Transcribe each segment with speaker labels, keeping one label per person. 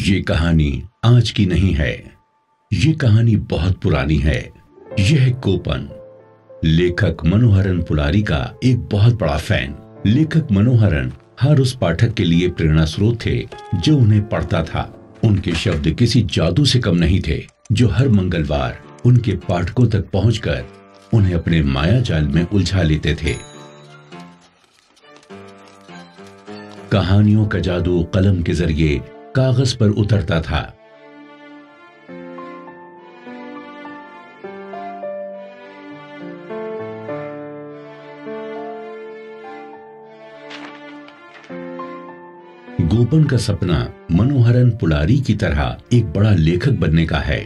Speaker 1: ये कहानी आज की नहीं है। ये कहानी बहुत पुरानी है। यह है गोपन। लेखक मनोहरन पुलारी का एक बहुत बड़ा फैन। लेखक मनोहरन हर उस पाठक के लिए प्रेरणा स्रोत थे जो उन्हें पढ़ता था। उनके शब्द किसी जादू से कम नहीं थे जो हर मंगलवार उनके पाठकों तक पहुंचकर उन्हें अपने माया जाल में उलझा लेते थे। कहानियों का जादू कलम के जरिए कागज पर उतरता था। गोपन का सपना मनोहरन पुलारी की तरह एक बड़ा लेखक बनने का है।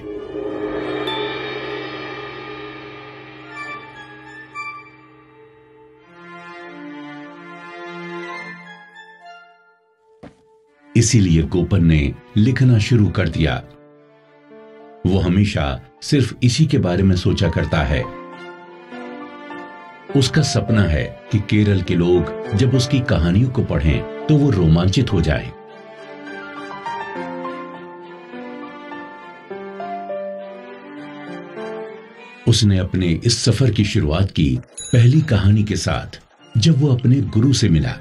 Speaker 1: इसीलिए गोपन ने लिखना शुरू कर दिया। वो हमेशा सिर्फ इसी के बारे में सोचा करता है। उसका सपना है कि केरल के लोग जब उसकी कहानियों को पढ़ें तो वो रोमांचित हो जाए। उसने अपने इस सफर की शुरुआत की पहली कहानी के साथ जब वो अपने गुरु से मिला।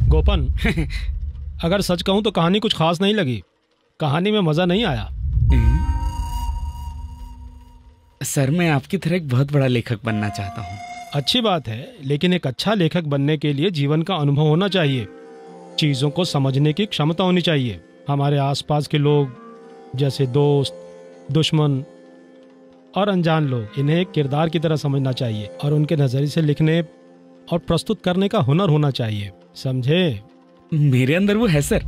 Speaker 2: गोपन, अगर सच कहूं तो कहानी कुछ खास नहीं लगी। कहानी में मजा नहीं आया।
Speaker 3: सर, मैं आपकी तरह एक बहुत बड़ा लेखक बनना चाहता हूँ।
Speaker 2: अच्छी बात है, लेकिन एक अच्छा लेखक बनने के लिए जीवन का अनुभव होना चाहिए। चीजों को समझने की क्षमता होनी चाहिए। हमारे आसपास के लोग, जैसे दोस्त, दुश्मन और अनजान लोग, इन्हें एक किरदार की तरह समझना चाहिए और उनके नजरिए से लिखने और प्रस्तुत करने का हुनर होना चाहिए। समझे?
Speaker 3: मेरे अंदर वो है सर।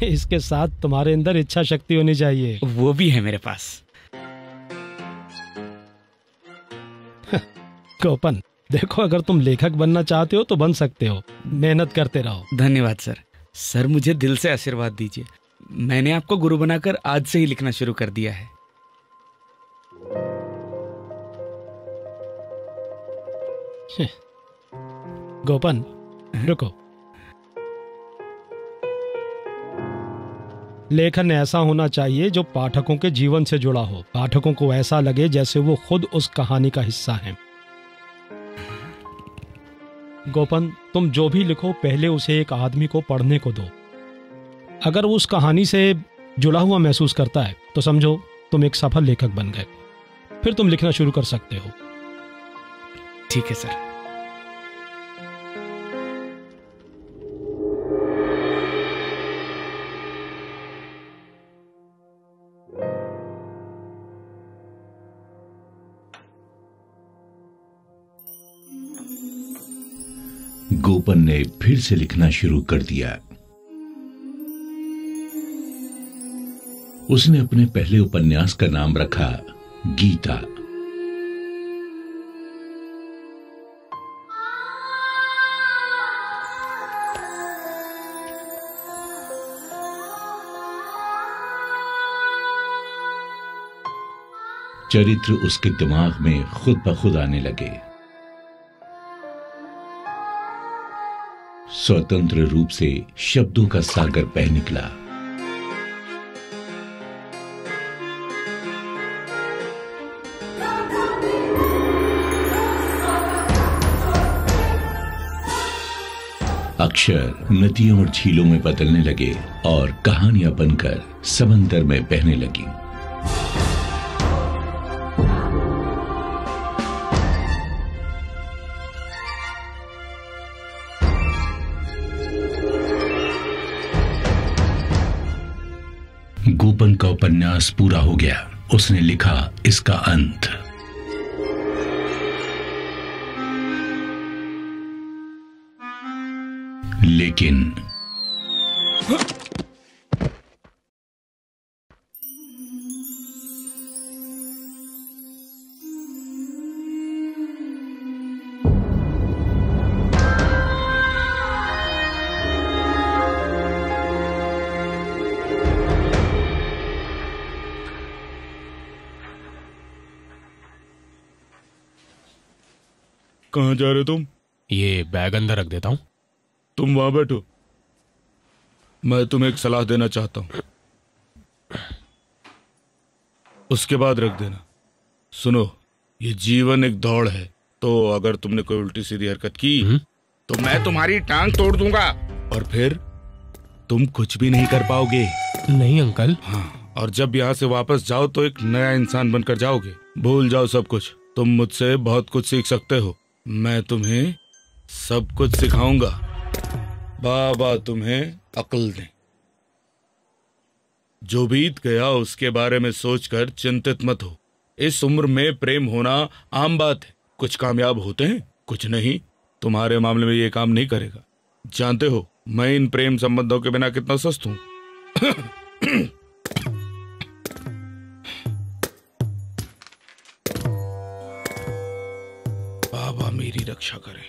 Speaker 2: इसके साथ तुम्हारे अंदर इच्छा शक्ति होनी चाहिए।
Speaker 3: वो भी है मेरे पास।
Speaker 2: गोपन, देखो, अगर तुम लेखक बनना चाहते हो तो बन सकते हो। मेहनत करते रहो।
Speaker 3: धन्यवाद सर। सर, मुझे दिल से आशीर्वाद दीजिए। मैंने आपको गुरु बनाकर आज से ही लिखना शुरू कर दिया है।
Speaker 2: गोपन, रुको। लेखन ऐसा होना चाहिए जो पाठकों के जीवन से जुड़ा हो। पाठकों को ऐसा लगे जैसे वो खुद उस कहानी का हिस्सा हैं। गोपन, तुम जो भी लिखो पहले उसे एक आदमी को पढ़ने को दो। अगर वो उस कहानी से जुड़ा हुआ महसूस करता है तो समझो तुम एक सफल लेखक बन गए। फिर तुम लिखना शुरू कर सकते हो।
Speaker 3: ठीक है सर।
Speaker 1: गोपन ने फिर से लिखना शुरू कर दिया। उसने अपने पहले उपन्यास का नाम रखा गीता। चरित्र उसके दिमाग में खुद ब खुद आने लगे। स्वतंत्र रूप से शब्दों का सागर बह निकला। अक्षर नदियों और झीलों में बदलने लगे और कहानियां बनकर समंदर में बहने लगी। गोपन का उपन्यास पूरा हो गया। उसने लिखा इसका अंत। लेकिन
Speaker 4: कहाँ जा रहे तुम?
Speaker 5: ये बैग अंदर रख देता हूँ।
Speaker 4: तुम वहां बैठो, मैं तुम्हें एक सलाह देना चाहता हूँ, उसके बाद रख देना। सुनो, ये जीवन एक दौड़ है, तो अगर तुमने कोई उल्टी सीधी हरकत की तो मैं तुम्हारी टांग तोड़ दूंगा और फिर तुम कुछ भी नहीं कर पाओगे।
Speaker 5: नहीं अंकल।
Speaker 4: हाँ, और जब यहाँ से वापस जाओ तो एक नया इंसान बनकर जाओगे। भूल जाओ सब कुछ, तुम मुझसे बहुत कुछ सीख सकते हो। मैं तुम्हें सब कुछ सिखाऊंगा। बाबा तुम्हें अक्ल दें। जो बीत गया उसके बारे में सोचकर चिंतित मत हो। इस उम्र में प्रेम होना आम बात है। कुछ कामयाब होते हैं, कुछ नहीं। तुम्हारे मामले में ये काम नहीं करेगा। जानते हो मैं इन प्रेम संबंधों के बिना कितना सुस्त हूं। बाबा मेरी रक्षा करें।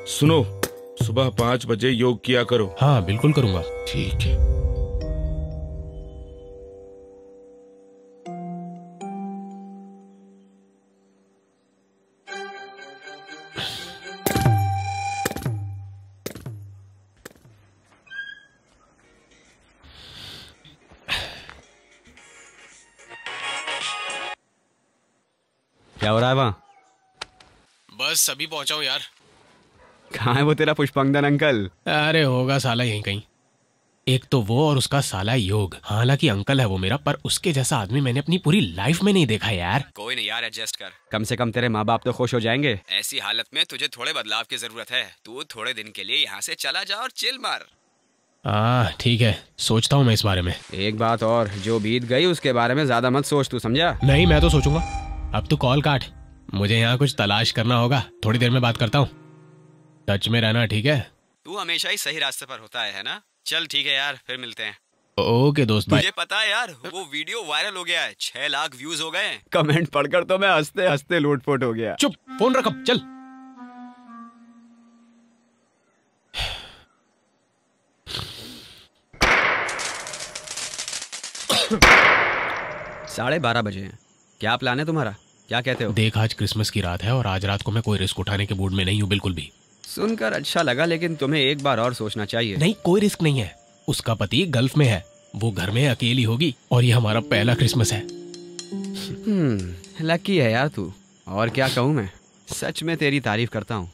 Speaker 4: सुनो, सुबह 5 बजे योग किया करो।
Speaker 5: हाँ बिल्कुल करूंगा।
Speaker 4: ठीक है।
Speaker 6: क्या हो रहा है वहाँ?
Speaker 5: बस अभी पहुंचा हूँ यार।
Speaker 6: कहाँ है वो तेरा पुष्पांगदन अंकल?
Speaker 5: अरे होगा साला यहीं कहीं। एक तो वो और उसका साला योग। हालांकि अंकल है वो मेरा, पर उसके जैसा आदमी मैंने अपनी पूरी लाइफ में नहीं देखा यार।
Speaker 6: कोई नहीं यार, एडजस्ट कर। कम से कम तेरे माँ बाप तो खुश हो जाएंगे। ऐसी हालत में तुझे थोड़े बदलाव की जरूरत है। तू थोड़े दिन के लिए यहाँ से चला जा और चिल मार।
Speaker 5: ठीक है, सोचता हूँ मैं इस बारे में।
Speaker 6: एक बात और, जो बीत गई उसके बारे में ज्यादा मत सोच, तू समझा?
Speaker 5: नहीं, मैं तो सोचूंगा। अब तू कॉल काट, मुझे यहाँ कुछ तलाश करना होगा। थोड़ी देर में बात करता हूँ। टच में रहना, ठीक है?
Speaker 6: तू हमेशा ही सही रास्ते पर होता है ना? चल ठीक है यार, फिर मिलते हैं।
Speaker 5: ओके दोस्त, बाय।
Speaker 6: मुझे पता है यार, वो वीडियो वायरल हो गया है। 6 लाख व्यूज हो गए। कमेंट पढ़कर तो मैं हंसते हंसते लोटपोट हो गया।
Speaker 5: चुप, फोन रख अब, चल।
Speaker 6: साढ़े 12 बजे हैं। क्या प्लान है तुम्हारा? क्या कहते हो?
Speaker 5: देख, आज क्रिसमस की रात है और आज रात को मैं कोई रिस्क उठाने के मूड में नहीं हूँ बिल्कुल भी।
Speaker 6: सुनकर अच्छा लगा, लेकिन तुम्हें एक बार और सोचना चाहिए।
Speaker 5: नहीं, कोई रिस्क नहीं है। उसका पति गल्फ में है, वो घर में अकेली होगी और ये हमारा पहला क्रिसमस है।
Speaker 6: लकी है यार तू। और क्या कहूँ मैं, सच में तेरी तारीफ करता हूँ।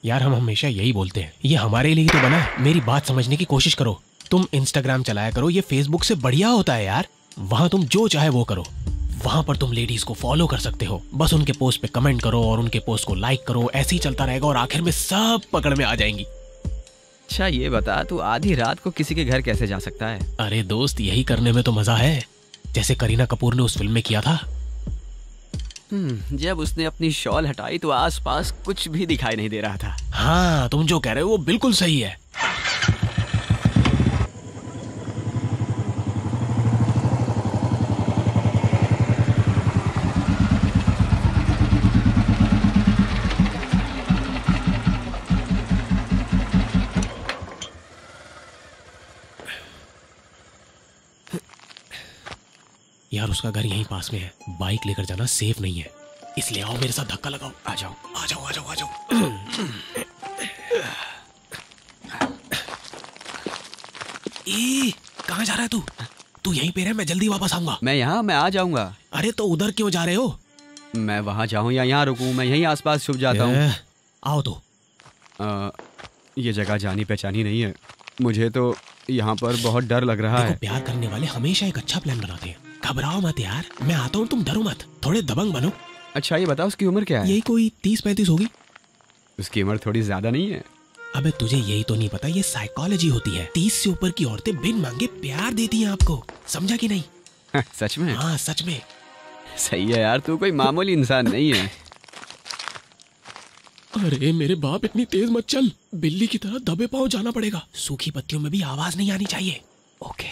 Speaker 5: यार हम हमेशा यही बोलते हैं, ये हमारे लिए ही तो बना है। मेरी बात समझने की कोशिश करो। तुम इंस्टाग्राम चलाया करो, ये फेसबुक से बढ़िया होता है यार। वहाँ तुम जो चाहे वो करो। वहां पर तुम लेडीज को फॉलो कर सकते हो। बस उनके पोस्ट पे कमेंट करो और उनके पोस्ट को लाइक करो। ऐसे ही चलता रहेगा और आखिर में सब पकड़ में आ जाएंगी।
Speaker 6: अच्छा ये बता, तू आधी रात को किसी के घर कैसे जा सकता है?
Speaker 5: अरे दोस्त, यही करने में तो मजा है, जैसे करीना कपूर ने उस फिल्म में किया था।
Speaker 6: जब उसने अपनी शॉल हटाई तो आसपास कुछ भी दिखाई नहीं दे रहा था।
Speaker 5: हाँ, तुम जो कह रहे हो वो बिल्कुल सही है। यार उसका घर यहीं पास में है, बाइक लेकर जाना सेफ नहीं है, इसलिए आओ मेरे साथ धक्का लगाओ। आ जाओ आ जाओ आ जाओ आ जाओ। कहाँ जा रहा है तू? तू यहीं पे रह, मैं जल्दी वापस आऊंगा।
Speaker 6: मैं आ जाऊंगा।
Speaker 5: अरे तो उधर क्यों जा रहे हो?
Speaker 6: मैं वहां जाऊं या यहाँ रुकूं? मैं यहीं आसपास छुप जाता हूँ।
Speaker 5: आओ तो।
Speaker 6: ये जगह जानी पहचानी नहीं है, मुझे तो यहाँ पर बहुत डर लग रहा है।
Speaker 5: प्यार करने वाले हमेशा एक अच्छा प्लान बनाते हैं। घबराओ मत यार, मैं आता हूँ, तुम डरो मत, थोड़े दबंग बनो।
Speaker 6: अच्छा ये बताओ, उसकी उम्र क्या है?
Speaker 5: यही कोई 30-35 होगी।
Speaker 6: उसकी उम्र थोड़ी ज्यादा नहीं है?
Speaker 5: अबे तुझे यही तो नहीं पता, ये साइकोलॉजी होती है। 30 से ऊपर की औरतें बिन मांगे प्यार देती हैं आपको, समझा कि नहीं?
Speaker 6: सच में?
Speaker 5: हाँ सच में।
Speaker 6: सही है यार, तू कोई मामूली इंसान नहीं है।
Speaker 5: अरे मेरे बाप, इतनी तेज मत चल, बिल्ली की तरह दबे पांव जाना पड़ेगा। सूखी पत्तियों में भी आवाज नहीं आनी चाहिए।
Speaker 6: ओके।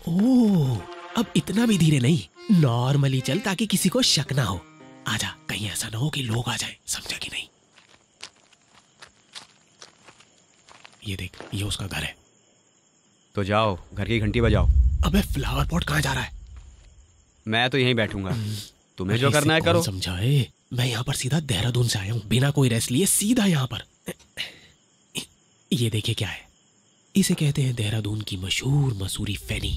Speaker 5: ओह, अब इतना भी धीरे नहीं, नॉर्मली चल ताकि किसी को शक ना हो। आजा, कहीं ऐसा ना हो कि लोग आ जाएं, समझा कि नहीं? ये देख, ये उसका घर है।
Speaker 6: तो जाओ, घर की घंटी बजाओ।
Speaker 5: अबे फ्लावर पॉट कहाँ जा रहा है?
Speaker 6: मैं तो यहीं बैठूंगा, तुम्हें जो करना है करो।
Speaker 5: समझाए, मैं यहाँ पर सीधा देहरादून से आया हूँ, बिना कोई रेस्ट लिए सीधा यहाँ पर। ये देखिए क्या है, इसे कहते हैं देहरादून की मशहूर मसूरी फैनी।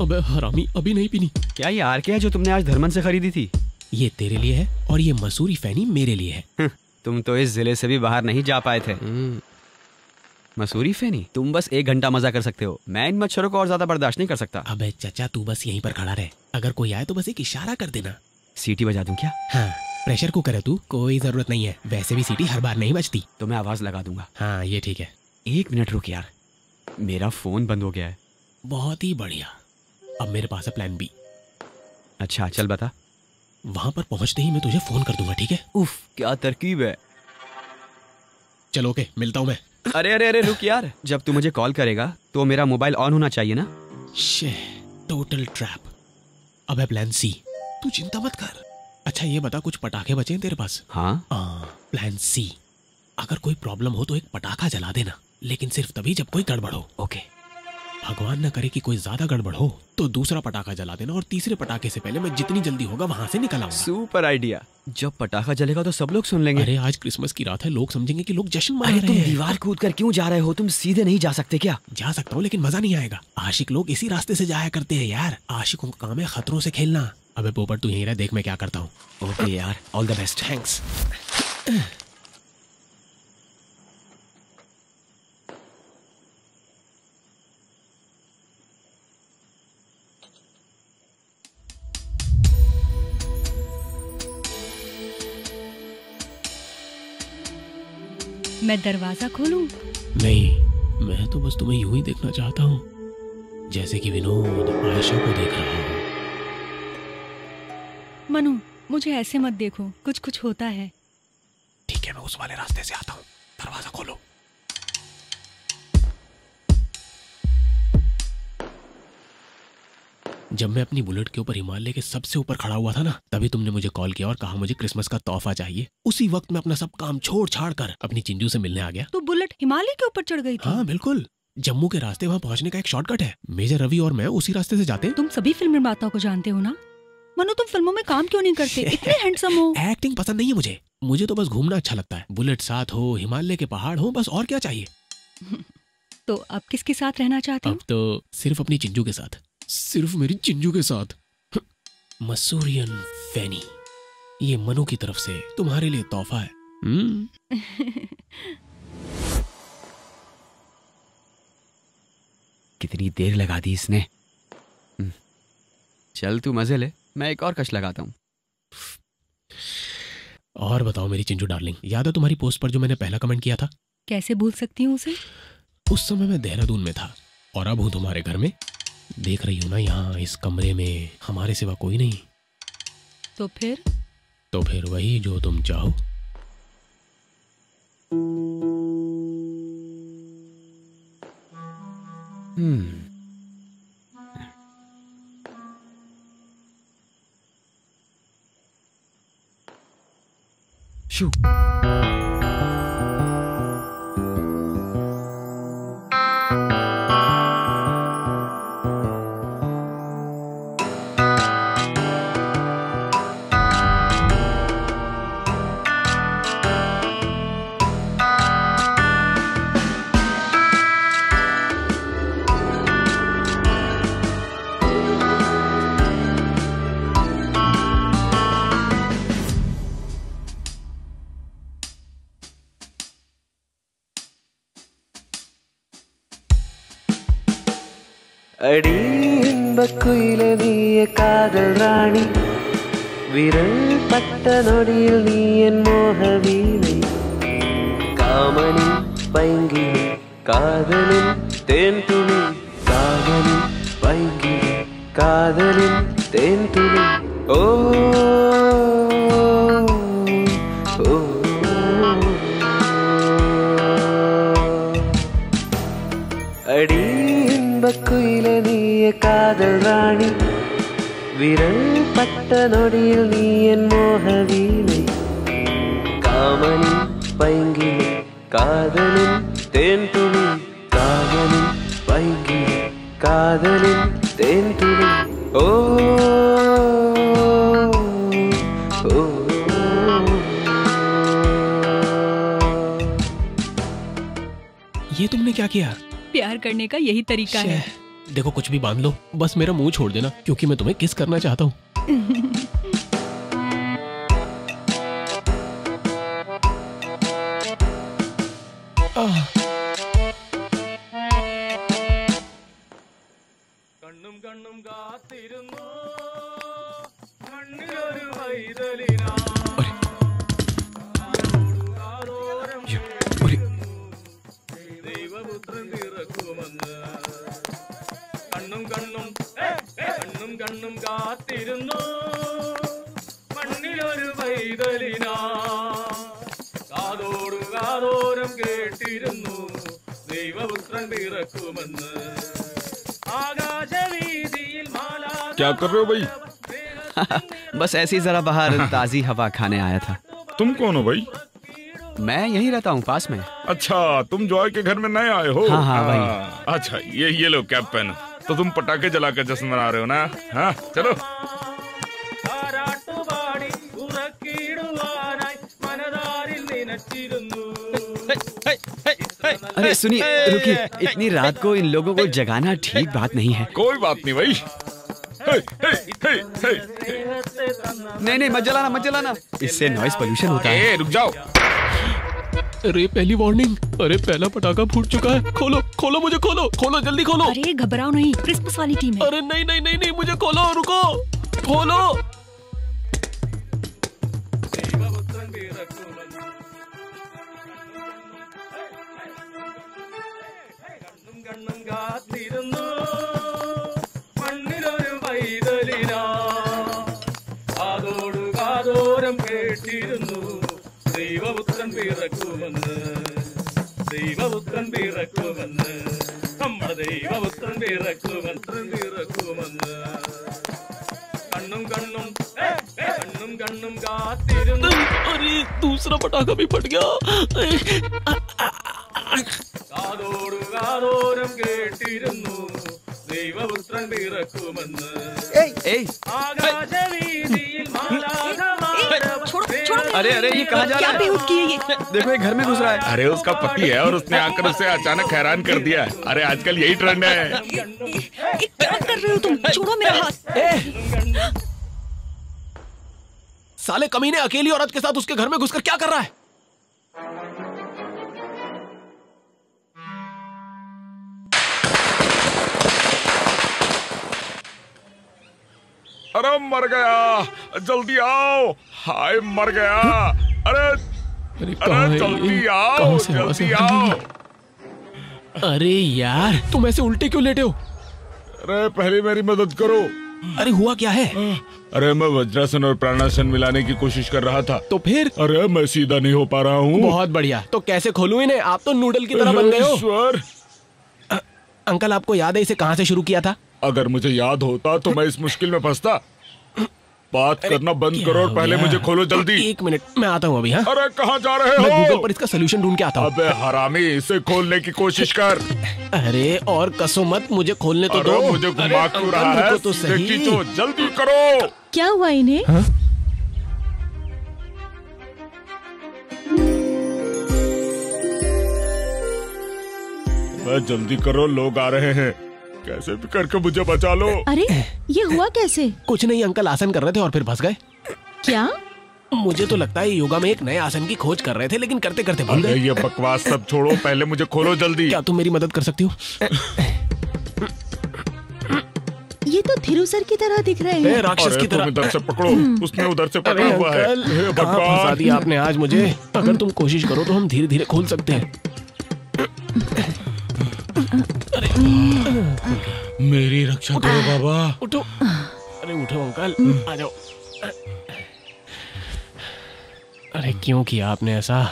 Speaker 5: अबे हरामी, अभी नहीं पीनी।
Speaker 6: क्या ये आर के है जो तुमने आज धर्मन से खरीदी थी?
Speaker 5: ये तेरे लिए है और ये मसूरी फैनी मेरे लिए है।
Speaker 6: तुम तो इस जिले से भी बाहर नहीं जा पाए थे। मसूरी फैनी, तुम बस 1 घंटा मजा कर सकते हो, मैं इन मच्छरों को और ज्यादा बर्दाश्त नहीं कर सकता।
Speaker 5: अबे चचा, तू बस यहीं पर खड़ा रहे, अगर कोई आए तो बस एक इशारा कर देना।
Speaker 6: सीटी बजा दूं क्या?
Speaker 5: हाँ, प्रेशर कुकर है तू, कोई जरूरत नहीं है, वैसे भी सीटी हर बार नहीं बजती।
Speaker 6: तो मैं आवाज लगा दूंगा।
Speaker 5: हाँ ये ठीक है।
Speaker 6: 1 मिनट रुक यार, मेरा फोन बंद हो गया है।
Speaker 5: बहुत ही बढ़िया, अब मेरे पास है प्लान बी।
Speaker 6: अच्छा चल बता।
Speaker 5: वहां पर पहुंचते ही मैं तुझे फोन कर दूंगा, ठीक है?
Speaker 6: उफ, क्या तरकीब है।
Speaker 5: चलो ओके, मिलता हूँ मैं।
Speaker 6: अरे अरे अरे रुक यार, जब तू मुझे कॉल करेगा तो मेरा मोबाइल ऑन होना चाहिए ना।
Speaker 5: शे, टोटल ट्रैप। अब है प्लान सी, तू चिंता मत कर। अच्छा ये बता, कुछ पटाखे बचे हैं तेरे पास?
Speaker 6: हाँ।
Speaker 5: प्लान सी, अगर कोई प्रॉब्लम हो तो एक पटाखा जला देना, लेकिन सिर्फ तभी जब कोई गड़बड़ हो।
Speaker 6: ओके।
Speaker 5: भगवान न करे कि कोई ज्यादा गड़बड़ हो तो दूसरा पटाखा जला देना, और तीसरे पटाखे से पहले मैं जितनी जल्दी होगा वहां से निकल आऊंगा।
Speaker 6: Super idea. जब पटाखा जलेगा तो सब लोग सुन लेंगे।
Speaker 5: अरे आज क्रिसमस की रात है, लोग समझेंगे कि लोग जश्न मना रहे हैं।
Speaker 6: तुम दीवार कूद कर क्यों जा रहे हो? तुम सीधे नहीं जा सकते क्या?
Speaker 5: जा सकता हूँ, लेकिन मजा नहीं आएगा। आशिक लोग इसी रास्ते से जाया करते हैं यार, आशिकों का काम है खतरों से खेलना। अबे पोपट, तू यहीं रह, देख मैं क्या करता हूँ।
Speaker 6: ओके यार, ऑल द बेस्ट।
Speaker 5: थैंक्स।
Speaker 7: मैं दरवाजा खोलूं?
Speaker 5: नहीं, मैं तो बस तुम्हें यूं ही देखना चाहता हूँ, जैसे कि विनोद आयशा को देख रहा हो।
Speaker 7: मनु, मुझे ऐसे मत देखो, कुछ कुछ होता है।
Speaker 5: ठीक है, मैं उस वाले रास्ते से आता हूँ, दरवाजा खोलो। जब मैं अपनी बुलेट के ऊपर हिमालय के सबसे ऊपर खड़ा हुआ था ना, तभी तुमने मुझे कॉल किया और कहा मुझे क्रिसमस का तोहफा चाहिए। उसी वक्त मैं अपना सब काम छोड़ छाड़ कर अपनी चिंजू से मिलने आ गया।
Speaker 7: तो बुलेट हिमालय के ऊपर चढ़ गई थी?
Speaker 5: हाँ बिल्कुल, जम्मू के रास्ते वहाँ पहुँचने का एक शॉर्टकट है। मेजर रवि और मैं उसी रास्ते से जाते हैं।
Speaker 7: तुम सभी फिल्म निर्माताओं को जानते हो ना? मनु, तुम फिल्मों में काम क्यों नहीं करते? इतने हैंडसम हो।
Speaker 5: एक्टिंग पसंद नहीं है मुझे, मुझे तो बस घूमना अच्छा लगता है। बुलेट साथ हो, हिमालय के पहाड़ हो, बस और क्या चाहिए।
Speaker 7: तो अब किसके साथ रहना चाहते हो?
Speaker 5: अब तो सिर्फ अपनी चिंजू के साथ, सिर्फ मेरी चिंजू के साथ। मसूरियन फैनी, ये मनु की तरफ से तुम्हारे लिए तोहफा है।
Speaker 6: कितनी देर लगा दी इसने। चल तू मजे ले, मैं एक और कश लगाता हूँ।
Speaker 5: और बताओ मेरी चिंजू डार्लिंग, याद है तुम्हारी पोस्ट पर जो मैंने पहला कमेंट किया था?
Speaker 7: कैसे भूल सकती हूँ उसे?
Speaker 5: उस समय मैं देहरादून में था और अब हूँ तुम्हारे घर में। देख रही हो ना, यहाँ इस कमरे में हमारे सिवा कोई नहीं।
Speaker 7: तो फिर
Speaker 5: वही जो तुम चाहो।
Speaker 6: शू।
Speaker 8: அடி இன்பக் குயிலே நீயே காதல் ராணி, விரல் பட்ட நொடியில் நீ என் மோக வீணை, காமனின் பைங்கினி காதலின் தேன் துளி காதலின் பைங்கிளி காதலின் தேன் துளி ஓ ஓ அடி இன்பக்குயிலே நீயே காதல் ராணி விரல் பட்ட நொடியில் நீ என் மோக வீணை காமனின் பைங்கிளி காதலின் தேன் துளி காதலின் பைங்கிளி காதலின் தேன் துளி ஓ ஓ
Speaker 5: ये तुमने क्या किया?
Speaker 7: प्यार करने का यही तरीका है।
Speaker 5: देखो कुछ भी बांध लो, बस मेरा मुंह छोड़ देना, क्योंकि मैं तुम्हें किस करना चाहता हूँ।
Speaker 4: क्या कर रहे हो भाई?
Speaker 6: बस ऐसे ही जरा बाहर ताजी हवा खाने आया था।
Speaker 4: तुम कौन हो भाई?
Speaker 6: मैं यहीं रहता हूँ पास में।
Speaker 4: अच्छा, तुम जॉय के घर में नए आए हो?
Speaker 6: हाँ हाँ भाई।
Speaker 4: अच्छा, ये लो कैप पहनो। तो तुम पटाखे जला कर जश्न मना रहे हो ना? हाँ चलो।
Speaker 6: अरे सुनिए, रुकिए, इतनी रात को इन लोगों को जगाना ठीक बात नहीं है।
Speaker 4: कोई बात नहीं भाई।
Speaker 6: नहीं मत जलाना, इससे नॉइस पोल्यूशन होता है।
Speaker 4: रुक जाओ।
Speaker 5: अरे पहली वार्निंग, अरे पहला पटाखा फूट चुका है। खोलो मुझे, खोलो जल्दी खोलो।
Speaker 7: अरे घबराओ नहीं, क्रिसमस वाली टीम है।
Speaker 5: अरे नहीं मुझे खोलो, रुको, खोलो।
Speaker 4: ദൈവപുത്രൻ പിറക്കുമെന്ന് നമ്മുടെ ദൈവപുത്രൻ പിറക്കുമെന്ന് കണ്ണും കാത്തിരുന്നു।
Speaker 5: अरे दूसरा पटाखा भी फट गया।
Speaker 4: കാതോരം കേട്ടിരുന്നു ദൈവപുത്രൻ പിറക്കുമെന്ന്।
Speaker 6: अरे ये कहाँ जा रहा है? देखो ये घर में घुस रहा है।
Speaker 4: अरे उसका पति है और उसने आकर उसे अचानक हैरान कर दिया। अरे आजकल यही ट्रेंड है।
Speaker 7: क्या कर रहे हो तुम? छोड़ो मेरा हाथ।
Speaker 5: साले कमीने अकेली औरत के साथ उसके घर में घुसकर क्या कर रहा है?
Speaker 4: अरे मर गया, जल्दी आओ। हाय मर गया। अरे जल्दी आओ, जल्दी आओ।
Speaker 5: अरे यार तुम ऐसे उल्टे क्यों लेटे हो?
Speaker 4: अरे पहले मेरी मदद करो।
Speaker 5: अरे हुआ क्या है?
Speaker 4: अरे मैं वज्रासन और प्राणासन मिलाने की कोशिश कर रहा था।
Speaker 5: तो फिर?
Speaker 4: अरे मैं सीधा नहीं हो पा रहा हूँ।
Speaker 5: बहुत बढ़िया। तो कैसे खोलूं इन्हें? आप तो नूडल की तरह बन गए हो। अंकल आपको याद है इसे कहाँ से शुरू किया था?
Speaker 4: अगर मुझे याद होता तो मैं इस मुश्किल में फंसता। बात करना बंद करो और पहले मुझे खोलो जल्दी।
Speaker 5: एक मिनट, मैं आता हूँ अभी। हाँ
Speaker 4: अरे कहाँ जा रहे हो?
Speaker 5: मैं गूगल पर इसका सोल्यूशन ढूंढ के आता हूँ।
Speaker 4: अबे हरामी, इसे खोलने की कोशिश कर।
Speaker 5: अरे और कसो मत, मुझे खोलने तो दो।
Speaker 4: मुझे घुमा क्यों रहा है?
Speaker 5: तो सही।
Speaker 4: तो जल्दी करो।
Speaker 7: क्या हुआ इन्हें?
Speaker 5: हाँ?
Speaker 4: जल्दी करो, लोग आ रहे हैं। कैसे भी करके मुझे बचा लो।
Speaker 7: अरे ये हुआ कैसे?
Speaker 5: कुछ नहीं, अंकल आसन कर रहे थे और फिर फंस गए।
Speaker 7: क्या?
Speaker 5: मुझे तो लगता है योगा में एक नए आसन की खोज कर रहे थे, लेकिन करते करते भूल गए।
Speaker 4: ये बकवास सब छोड़ो, पहले मुझे खोलो जल्दी।
Speaker 5: क्या तुम मेरी मदद कर सकती हो?
Speaker 7: ये तो थिरु सर की तरह दिख रहे हैं।
Speaker 5: राक्षस की तरह।
Speaker 4: इधर से पकड़ो, उसने उधर से पकड़ा हुआ है।
Speaker 5: कहाँ फंसा दिया आपने आज मुझे? अगर तुम कोशिश करो तो हम धीरे धीरे खोल सकते हैं।
Speaker 4: मेरी रक्षा करो बाबा।
Speaker 5: उठो। अरे उठो अंकल, आ जाओ। अरे क्यों किया आपने ऐसा?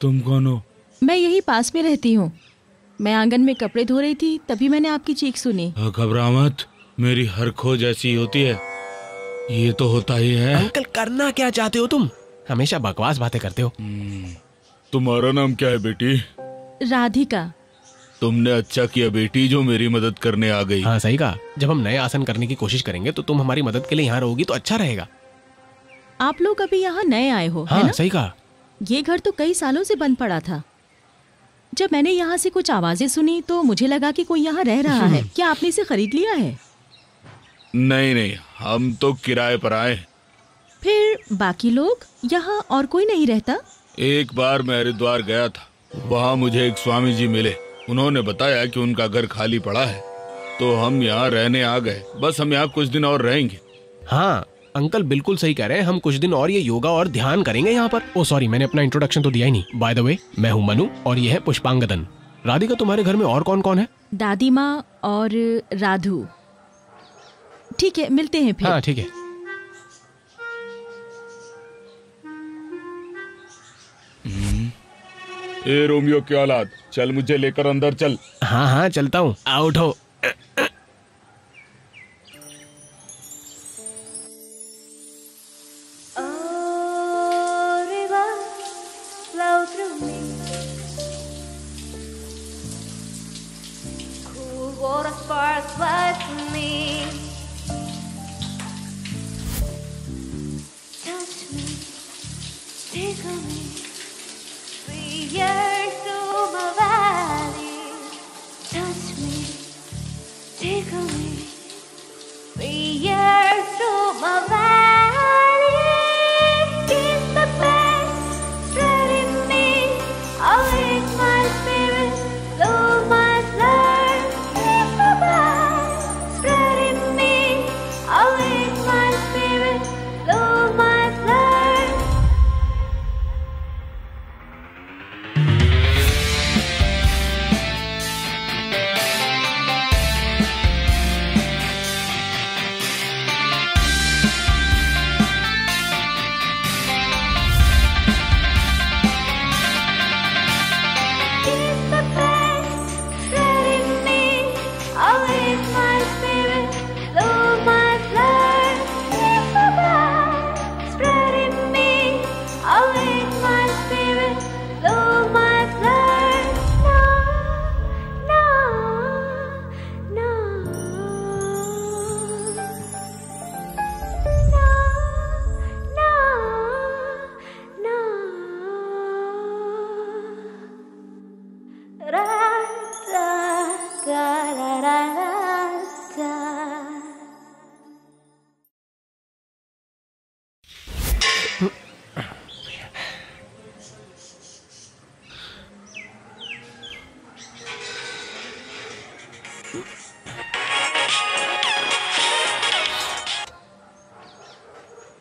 Speaker 4: तुम कौन हो?
Speaker 9: मैं यही पास में रहती हूँ। मैं आंगन में कपड़े धो रही थी, तभी मैंने आपकी चीख सुनी।
Speaker 4: घबरा मत, मेरी हर खोज ऐसी होती है। ये तो होता ही है।
Speaker 5: अंकल करना क्या चाहते हो तुम? हमेशा बकवास बातें करते हो।
Speaker 4: तुम्हारा नाम क्या है बेटी?
Speaker 9: राधिका।
Speaker 4: तुमने अच्छा किया बेटी जो मेरी मदद करने आ गई।
Speaker 5: हाँ सही कहा। जब हम नए आसन करने की कोशिश करेंगे तो तुम हमारी मदद के लिए यहाँ रहोगी तो अच्छा रहेगा।
Speaker 9: आप लोग अभी यहाँ नए आए हो,
Speaker 5: हाँ
Speaker 9: है ना?
Speaker 5: सही कहा।
Speaker 9: ये घर तो कई सालों से बंद पड़ा था। जब मैंने यहाँ से कुछ आवाजें सुनी तो मुझे लगा कि कोई यहाँ रह रहा है। क्या आपने इसे खरीद लिया है?
Speaker 4: नहीं नहीं, हम तो किराए पर आए।
Speaker 9: फिर बाकी लोग यहाँ और कोई नहीं रहता?
Speaker 4: एक बार मैं हरिद्वार गया था, वहाँ मुझे एक स्वामी जी मिले। उन्होंने बताया कि उनका घर खाली पड़ा है, तो हम यहाँ रहने आ गए। बस हम यहाँ कुछ दिन और रहेंगे।
Speaker 5: हाँ अंकल बिल्कुल सही कह रहे हैं। हम कुछ दिन और ये योगा और ध्यान करेंगे यहाँ पर। ओ सॉरी, मैंने अपना इंट्रोडक्शन तो दिया ही नहीं। बाय द वे, मैं हूँ मनु और ये है पुष्पांगदन। राधिका, तुम्हारे घर में और कौन कौन है?
Speaker 9: दादी माँ और राधु। ठीक है, मिलते हैं फिर।
Speaker 5: हाँ ठीक है।
Speaker 4: ए रोमियो की औलाद, चल मुझे लेकर अंदर चल।
Speaker 5: हाँ हाँ चलता हूँ, आओ उठो।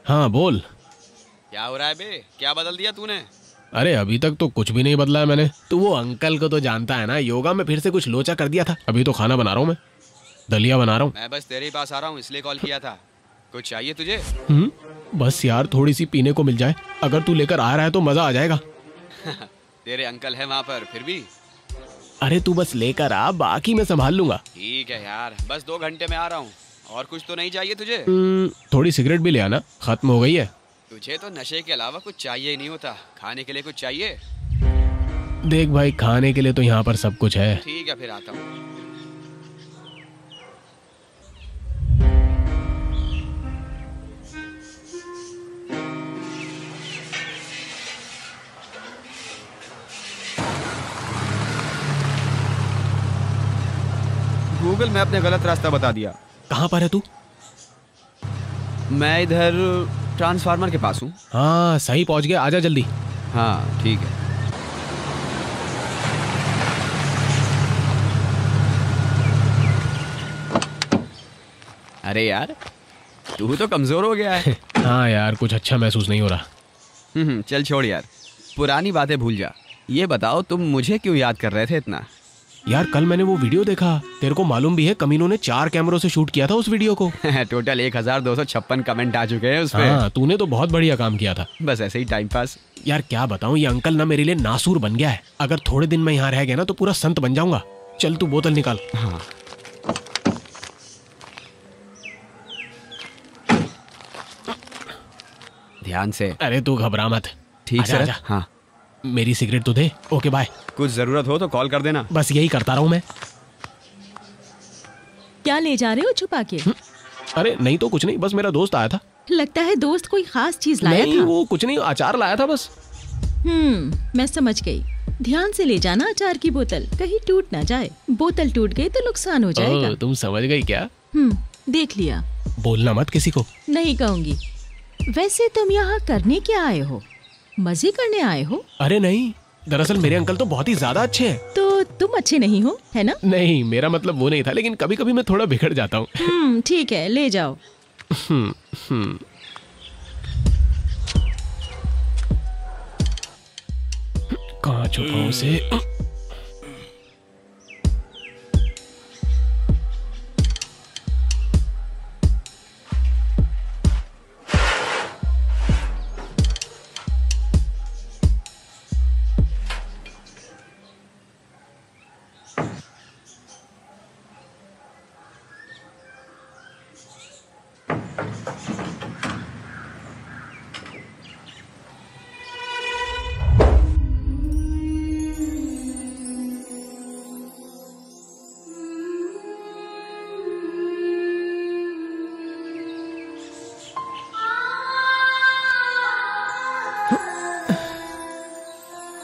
Speaker 5: हाँ बोल।
Speaker 6: क्या हो रहा है बे? क्या बदल दिया तूने?
Speaker 5: अरे अभी तक तो कुछ भी नहीं बदला है मैंने। तू वो अंकल को तो जानता है ना, योगा में फिर से कुछ लोचा कर दिया था। अभी तो खाना बना रहा हूँ मैं, दलिया बना रहा हूँ।
Speaker 6: मैं बस तेरे ही पास आ रहा हूँ, इसलिए कॉल किया था। कुछ चाहिए तुझे?
Speaker 5: बस यार थोड़ी सी पीने को मिल जाए। अगर तू लेकर आ रहा है तो मजा आ जाएगा।
Speaker 6: तेरे अंकल है वहाँ पर, फिर भी।
Speaker 5: अरे तू बस लेकर आ, बाकी मैं संभाल लूंगा।
Speaker 6: ठीक है यार, बस 2 घंटे में आ रहा हूँ। और कुछ तो नहीं चाहिए तुझे?
Speaker 5: थोड़ी सिगरेट भी ले आना, खत्म हो गई है।
Speaker 6: तुझे तो नशे के अलावा कुछ चाहिए ही नहीं होता। खाने के लिए कुछ चाहिए?
Speaker 5: देख भाई, खाने के लिए तो यहाँ पर सब कुछ है।
Speaker 6: ठीक है फिर आता हूँ। गूगल मैप ने गलत रास्ता बता दिया।
Speaker 5: कहाँ पर है तू?
Speaker 6: मैं इधर ट्रांसफार्मर के पास हूँ।
Speaker 5: हाँ सही पहुँच गया, आजा जल्दी।
Speaker 6: हाँ ठीक है। अरे यार तू तो कमजोर हो गया है।
Speaker 5: हाँ यार, कुछ अच्छा महसूस नहीं हो रहा।
Speaker 6: चल छोड़ यार, पुरानी बातें भूल जा। ये बताओ तुम मुझे क्यों याद कर रहे थे इतना?
Speaker 5: यार कल मैंने वो वीडियो देखा, तेरे को मालूम भी है कमीनों ने 4 कैमरों से शूट किया था उस वीडियो को।
Speaker 6: टोटल 1256 कमेंट आ चुके हैं उस पे।
Speaker 5: हाँ, तूने तो बहुत बढ़िया काम किया था।
Speaker 6: बस ऐसे ही टाइम पास।
Speaker 5: यार क्या बताऊं, ये अंकल ना मेरे लिए नासूर बन गया है। अगर थोड़े दिन मैं यहाँ रह गया ना तो पूरा संत बन जाऊंगा। चल तू बोतल निकाल।
Speaker 6: हाँ ध्यान से।
Speaker 5: अरे तू घबरा मत।
Speaker 6: ठीक
Speaker 5: आजा,
Speaker 6: से
Speaker 5: आजा।
Speaker 6: हाँ।
Speaker 5: मेरी सिगरेट तो दे। Okay bye.
Speaker 6: कुछ जरूरत हो तो कॉल कर देना।
Speaker 5: बस यही करता रहूं मैं।
Speaker 9: क्या ले जा रहे हो छुपा के?
Speaker 5: अरे नहीं तो कुछ नहीं, बस मेरा दोस्त आया था।
Speaker 9: लगता है दोस्त कोई खास चीज लाया
Speaker 5: नहीं,
Speaker 9: था।
Speaker 5: वो कुछ नहीं, अचार लाया था बस।
Speaker 9: मैं समझ गई। ध्यान से ले जाना अचार की बोतल, कहीं टूट ना जाए। बोतल टूट गई तो नुकसान हो जाएगा।
Speaker 5: तुम समझ गई क्या?
Speaker 9: देख लिया।
Speaker 5: बोलना मत किसी को।
Speaker 9: नहीं कहूंगी। वैसे तुम यहाँ करने क्या आए हो? मजे करने आए हो?
Speaker 5: अरे नहीं, दरअसल मेरे अंकल तो बहुत ही ज्यादा अच्छे हैं।
Speaker 9: तो तुम अच्छे नहीं हो, है ना?
Speaker 5: नहीं, मेरा मतलब वो नहीं था, लेकिन कभी कभी मैं थोड़ा बिगड़ जाता हूँ।
Speaker 9: ठीक है, ले जाओ।
Speaker 5: कहाँ छुपाऊं उसे?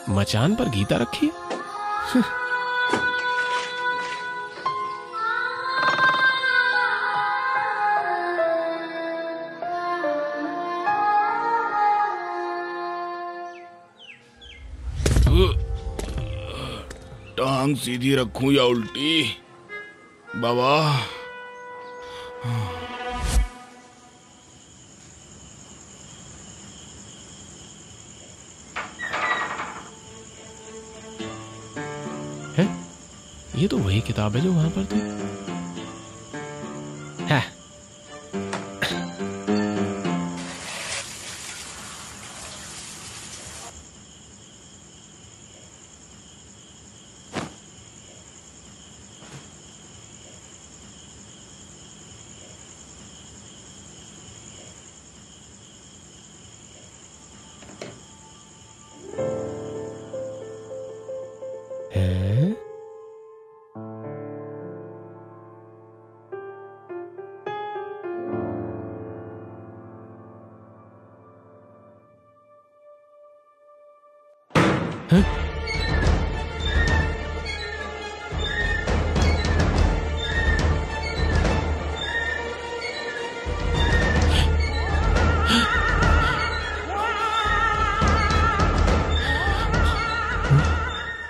Speaker 5: मचान पर गीता रखी है।
Speaker 4: टांग सीधी रखूं या उल्टी? बाबा
Speaker 5: ये तो वही किताब है जो वहां पर थी। है।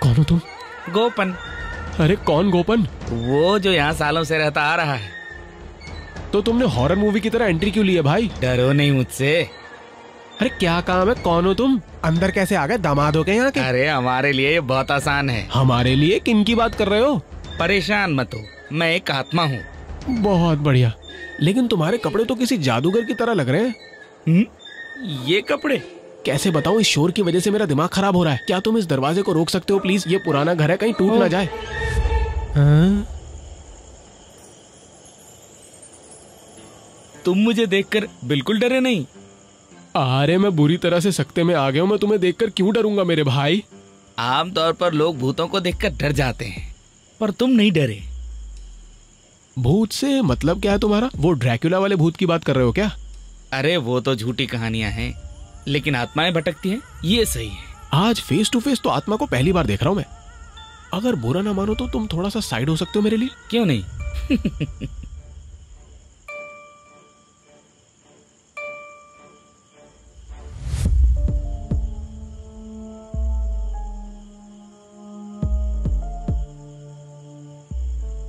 Speaker 5: कौन हो तुम?
Speaker 3: गोपन।
Speaker 5: अरे कौन गोपन?
Speaker 3: वो जो यहाँ सालों से रहता आ रहा है।
Speaker 5: तो तुमने हॉरर मूवी की तरह एंट्री क्यों ली है भाई?
Speaker 3: डरो नहीं मुझसे।
Speaker 5: अरे क्या काम है? कौन हो तुम? अंदर कैसे आ गए? दामाद हो गए यहाँ के?
Speaker 3: अरे हमारे लिए ये बहुत आसान है।
Speaker 5: हमारे लिए? किन की बात कर रहे हो?
Speaker 3: परेशान मत हो, मैं एक आत्मा हूँ।
Speaker 5: बहुत बढ़िया। लेकिन तुम्हारे कपड़े तो किसी जादूगर की तरह लग रहे हैं।
Speaker 3: ये कपड़े?
Speaker 5: कैसे बताऊं, इस शोर की वजह से मेरा दिमाग खराब हो रहा है। क्या तुम इस दरवाजे को रोक सकते हो प्लीज? ये पुराना घर है, कहीं टूट ना जाए।
Speaker 3: तुम मुझे देखकर बिल्कुल डरे नहीं?
Speaker 5: अरे मैं बुरी तरह से सकते में आ गया हूँ। मैं तुम्हें देखकर क्यों डरूंगा मेरे भाई?
Speaker 3: आमतौर पर लोग भूतों को देखकर डर जाते हैं, पर तुम नहीं डरे।
Speaker 5: भूत से मतलब क्या है तुम्हारा? वो ड्रैकुला वाले भूत की बात कर रहे हो क्या?
Speaker 3: अरे वो तो झूठी कहानियां हैं, लेकिन आत्माएं भटकती हैं, ये सही है।
Speaker 5: आज फेस टू फेस तो आत्मा को पहली बार देख रहा हूं मैं। अगर बुरा ना मानो तो तुम थोड़ा सा साइड हो सकते हो मेरे लिए?
Speaker 3: क्यों नहीं?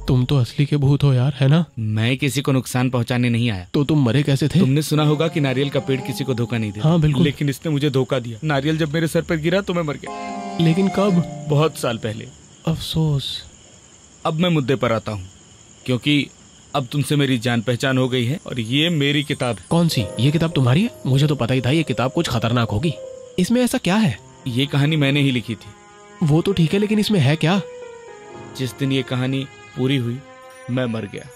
Speaker 5: तुम तो असली के भूत हो यार, है ना?
Speaker 3: मैं किसी को नुकसान पहुंचाने नहीं आया।
Speaker 5: तो तुम मरे कैसे थे?
Speaker 3: तुमने सुना होगा कि नारियल का पेड़ किसी को धोखा नहीं देता।
Speaker 5: हाँ बिल्कुल।
Speaker 3: लेकिन इसने मुझे धोखा दिया। नारियल जब मेरे सर पर गिरा तो मैं मर गया।
Speaker 5: लेकिन कब?
Speaker 3: बहुत साल पहले।
Speaker 5: अफसोस।
Speaker 3: अब मैं मुद्दे पर आता हूँ, क्योंकि अब तुमसे मेरी जान पहचान हो गई है और ये मेरी किताब है।
Speaker 5: कौन सी? ये किताब तुम्हारी है? मुझे तो पता ही था ये किताब कुछ खतरनाक होगी। इसमें ऐसा क्या है?
Speaker 3: ये कहानी मैंने ही लिखी थी।
Speaker 5: वो तो ठीक है, लेकिन इसमें है क्या?
Speaker 3: जिस दिन ये कहानी पूरी हुई मैं मर गया।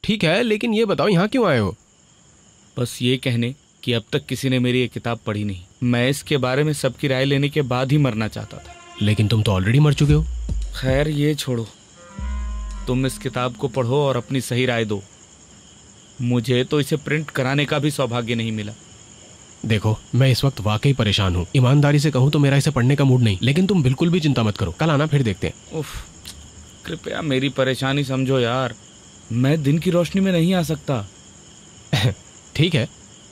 Speaker 5: ठीक है, लेकिन ये बताओ यहाँ क्यों आए हो?
Speaker 3: बस ये कहने कि अब तक किसी ने मेरी ये किताब पढ़ी नहीं। मैं इसके बारे में सबकी राय लेने के बाद ही मरना चाहता था।
Speaker 5: लेकिन तुम तो ऑलरेडी मर चुके हो।
Speaker 3: खैर ये छोड़ो, तुम इस किताब को पढ़ो और अपनी सही राय दो। मुझे तो इसे प्रिंट कराने का भी सौभाग्य नहीं मिला।
Speaker 5: देखो, मैं इस वक्त वाकई परेशान हूँ। ईमानदारी से कहूँ तो मेरा इसे पढ़ने का मूड नहीं, लेकिन तुम बिल्कुल भी चिंता मत करो, कल आना फिर देखते हैं।
Speaker 3: उफ, कृपया मेरी परेशानी समझो यार। मैं दिन की रोशनी में नहीं आ सकता।
Speaker 5: ठीक है,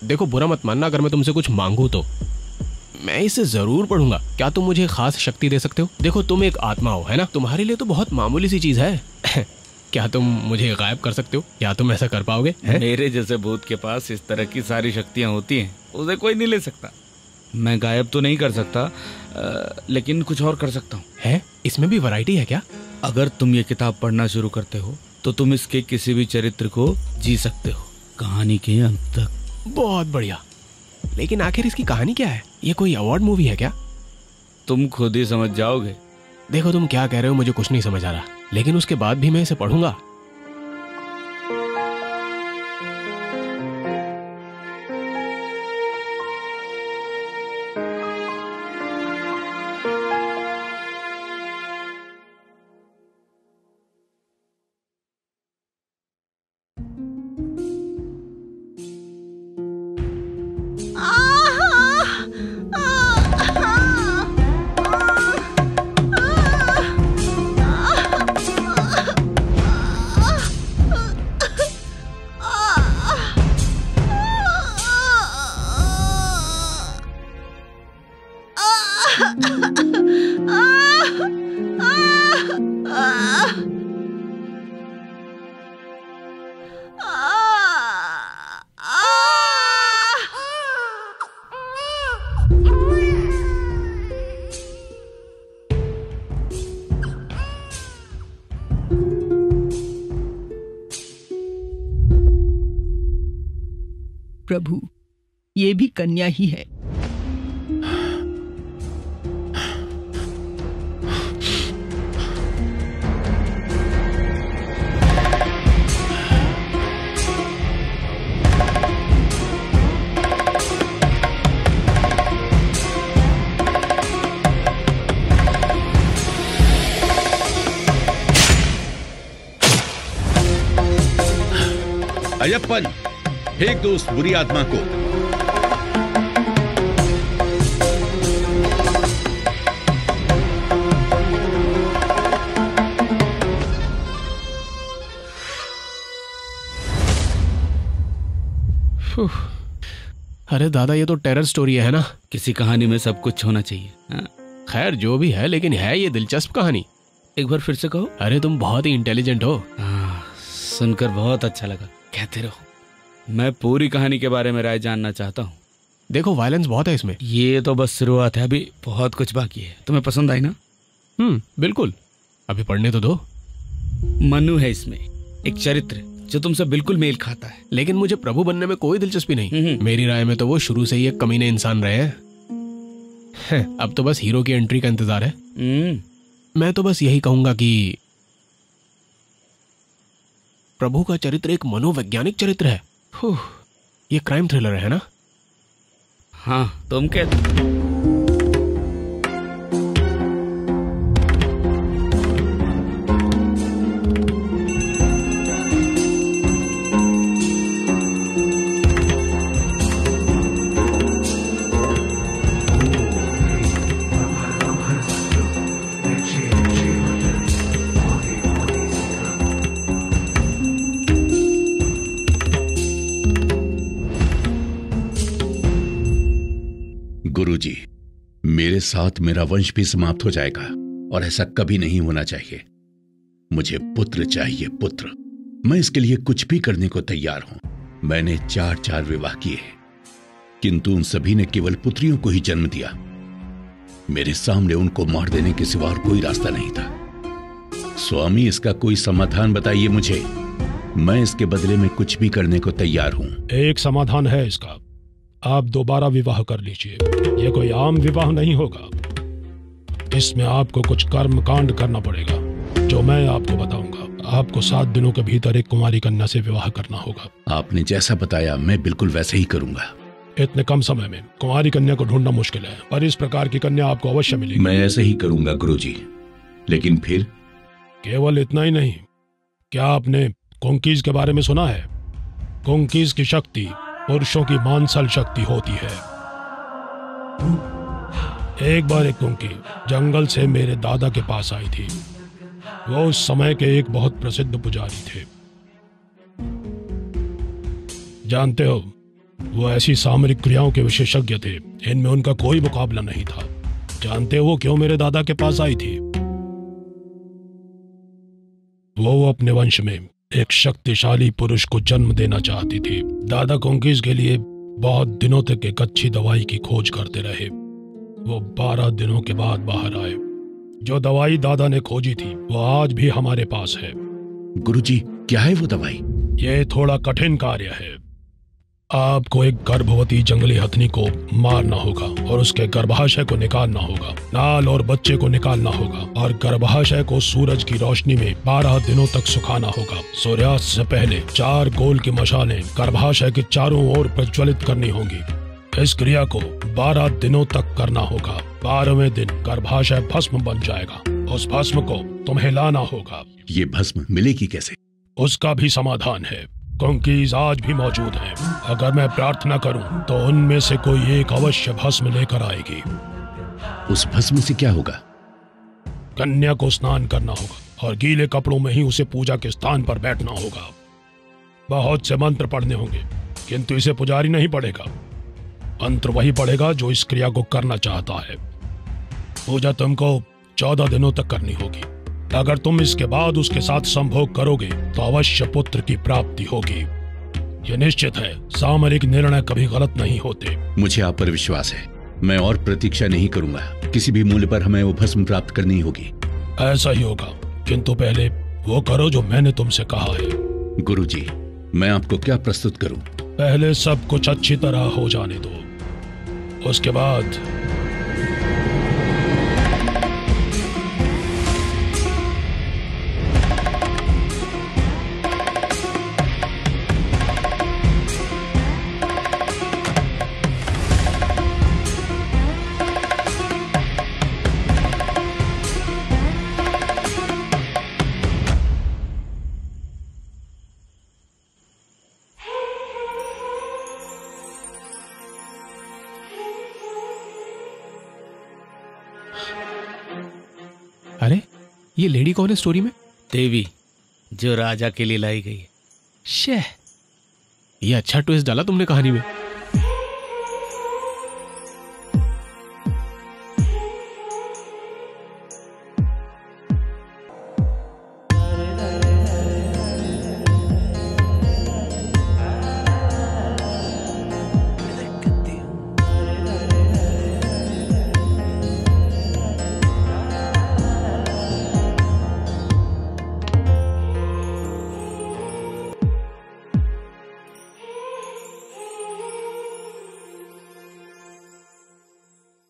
Speaker 5: देखो बुरा मत मानना अगर मैं तुमसे कुछ मांगू तो। मैं इसे जरूर पढ़ूंगा। क्या तुम मुझे खास शक्ति दे सकते हो? देखो तुम एक आत्मा हो, है ना? तुम्हारे लिए तो बहुत मामूली सी चीज है। क्या तुम मुझे गायब कर सकते हो? क्या तुम ऐसा कर पाओगे?
Speaker 3: मेरे जैसे भूत के पास इस तरह की सारी शक्तियां होती हैं, उसे कोई नहीं ले सकता। मैं गायब तो नहीं कर सकता, लेकिन कुछ और कर सकता हूँ।
Speaker 5: है? इसमें भी वैरायटी है क्या?
Speaker 3: अगर तुम ये किताब पढ़ना शुरू करते हो तो तुम इसके किसी भी चरित्र को जी सकते हो, कहानी के अंत तक।
Speaker 5: बहुत बढ़िया। लेकिन आखिर इसकी कहानी क्या है? ये कोई अवार्ड मूवी है क्या?
Speaker 3: तुम खुद ही समझ जाओगे।
Speaker 5: देखो तुम क्या कह रहे हो मुझे कुछ नहीं समझ आ रहा, लेकिन उसके बाद भी मैं इसे पढ़ूंगा।
Speaker 10: प्रभु, ये भी कन्या ही है।
Speaker 1: अयप्पन, फेंक दो उस बुरी आत्मा को।
Speaker 5: अरे दादा, ये तो टेरर स्टोरी है ना?
Speaker 3: किसी कहानी में सब कुछ होना चाहिए।
Speaker 5: खैर जो भी है, लेकिन है ये दिलचस्प कहानी।
Speaker 3: एक बार फिर से कहो।
Speaker 5: अरे तुम बहुत ही इंटेलिजेंट हो।
Speaker 3: सुनकर बहुत अच्छा लगा। कहते रहो। मैं पूरी कहानी के बारे में राय जानना चाहता हूँ।
Speaker 5: देखो वायलेंस बहुत है इसमें।
Speaker 3: ये तो बस शुरुआत है, अभी बहुत कुछ बाकी है। तुम्हें पसंद आई ना?
Speaker 5: बिल्कुल, अभी पढ़ने तो दो।
Speaker 3: मनु है इसमें, एक चरित्र जो तुमसे बिल्कुल मेल खाता है।
Speaker 5: लेकिन मुझे प्रभु बनने में कोई दिलचस्पी नहीं। मेरी राय में तो वो शुरू से ही एक कमीने इंसान रहे हैं। अब तो बस हीरो की एंट्री का इंतजार है। मैं तो बस यही कहूंगा कि प्रभु का चरित्र एक मनोवैज्ञानिक चरित्र है। ये क्राइम थ्रिलर है ना?
Speaker 3: हाँ, तुम क्या?
Speaker 1: गुरुजी, मेरे साथ मेरा वंश भी समाप्त हो जाएगा और ऐसा कभी नहीं होना चाहिए। मुझे पुत्र चाहिए, पुत्र। मैं इसके लिए कुछ भी करने को तैयार हूं। मैंने 4 विवाह किए, किंतु उन सभी ने केवल पुत्रियों को ही जन्म दिया। मेरे सामने उनको मार देने के सिवा और कोई रास्ता नहीं था। स्वामी, इसका कोई समाधान बताइए मुझे। मैं इसके बदले में कुछ भी करने को तैयार हूं।
Speaker 2: एक समाधान है इसका, आप दोबारा विवाह कर लीजिए। यह कोई आम विवाह नहीं होगा, इसमें आपको कुछ कर्म कांड करना पड़ेगा जो मैं आपको बताऊंगा। आपको 7 दिनों के भीतर एक कुमारी कन्या से विवाह करना होगा।
Speaker 1: आपने जैसा बताया मैं बिल्कुल वैसे ही करूंगा।
Speaker 2: इतने कम समय में कुमारी कन्या को ढूंढना मुश्किल है, पर इस प्रकार की कन्या आपको अवश्य मिलेगी।
Speaker 1: मैं ऐसे ही करूंगा गुरुजी, लेकिन फिर?
Speaker 2: केवल इतना ही नहीं, क्या आपने कुंकीज के बारे में सुना है? कुंकीज की शक्ति पुरुषों की मानसल शक्ति होती है। एक बार एक कुंकी जंगल से मेरे दादा के पास आई थी। वो उस समय के एक बहुत प्रसिद्ध पुजारी थे। जानते हो, वो ऐसी सामरिक क्रियाओं के विशेषज्ञ थे, इनमें उनका कोई मुकाबला नहीं था। जानते हो वो क्यों मेरे दादा के पास आई थी? वो अपने वंश में एक शक्तिशाली पुरुष को जन्म देना चाहती थी। दादा कुंकीज के लिए बहुत दिनों तक एक अच्छी दवाई की खोज करते रहे। वो 12 दिनों के बाद बाहर आए। जो दवाई दादा ने खोजी थी वो आज भी हमारे पास है।
Speaker 1: गुरुजी, क्या है वो दवाई?
Speaker 2: ये थोड़ा कठिन कार्य है। आपको एक गर्भवती जंगली हथनी को मारना होगा और उसके गर्भाशय को निकालना होगा। नाल और बच्चे को निकालना होगा और गर्भाशय को सूरज की रोशनी में 12 दिनों तक सुखाना होगा। सूर्यास्त से पहले 4 गोल की मशालें गर्भाशय के चारों ओर प्रज्वलित करनी होंगी। इस क्रिया को 12 दिनों तक करना होगा। 12वें दिन गर्भाशय भस्म बन जाएगा। उस भस्म को तुम्हें लाना होगा।
Speaker 1: ये भस्म मिलेगी कैसे?
Speaker 2: उसका भी समाधान है। कुंकीज आज भी मौजूद हैं। अगर मैं प्रार्थना करूं तो उनमें से कोई एक अवश्य भस्म लेकर आएगी।
Speaker 1: उस भस्म से क्या होगा?
Speaker 2: कन्या को स्नान करना होगा और गीले कपड़ों में ही उसे पूजा के स्थान पर बैठना होगा। बहुत से मंत्र पढ़ने होंगे, किंतु इसे पुजारी नहीं पढ़ेगा। मंत्र वही पढ़ेगा जो इस क्रिया को करना चाहता है। पूजा तुमको 14 दिनों तक करनी होगी। अगर तुम इसके बाद उसके साथ संभोग करोगे तो अवश्य पुत्र की प्राप्ति होगी। यह निश्चित है। सामरिक निर्णय कभी गलत नहीं होते।
Speaker 1: मुझे आप पर विश्वास है। मैं और प्रतीक्षा नहीं करूंगा। किसी भी मूल्य पर हमें वो भस्म प्राप्त करनी होगी।
Speaker 2: ऐसा ही होगा, किंतु पहले वो करो जो मैंने तुमसे कहा है।
Speaker 1: गुरुजी, मैं आपको क्या प्रस्तुत करूं?
Speaker 2: पहले सब कुछ अच्छी तरह हो जाने दो, उसके बाद
Speaker 5: अरे ये लेडी कौन है स्टोरी में?
Speaker 3: देवी, जो राजा के लिए लाई गई है।
Speaker 5: शे, ये अच्छा ट्विस्ट डाला तुमने कहानी में।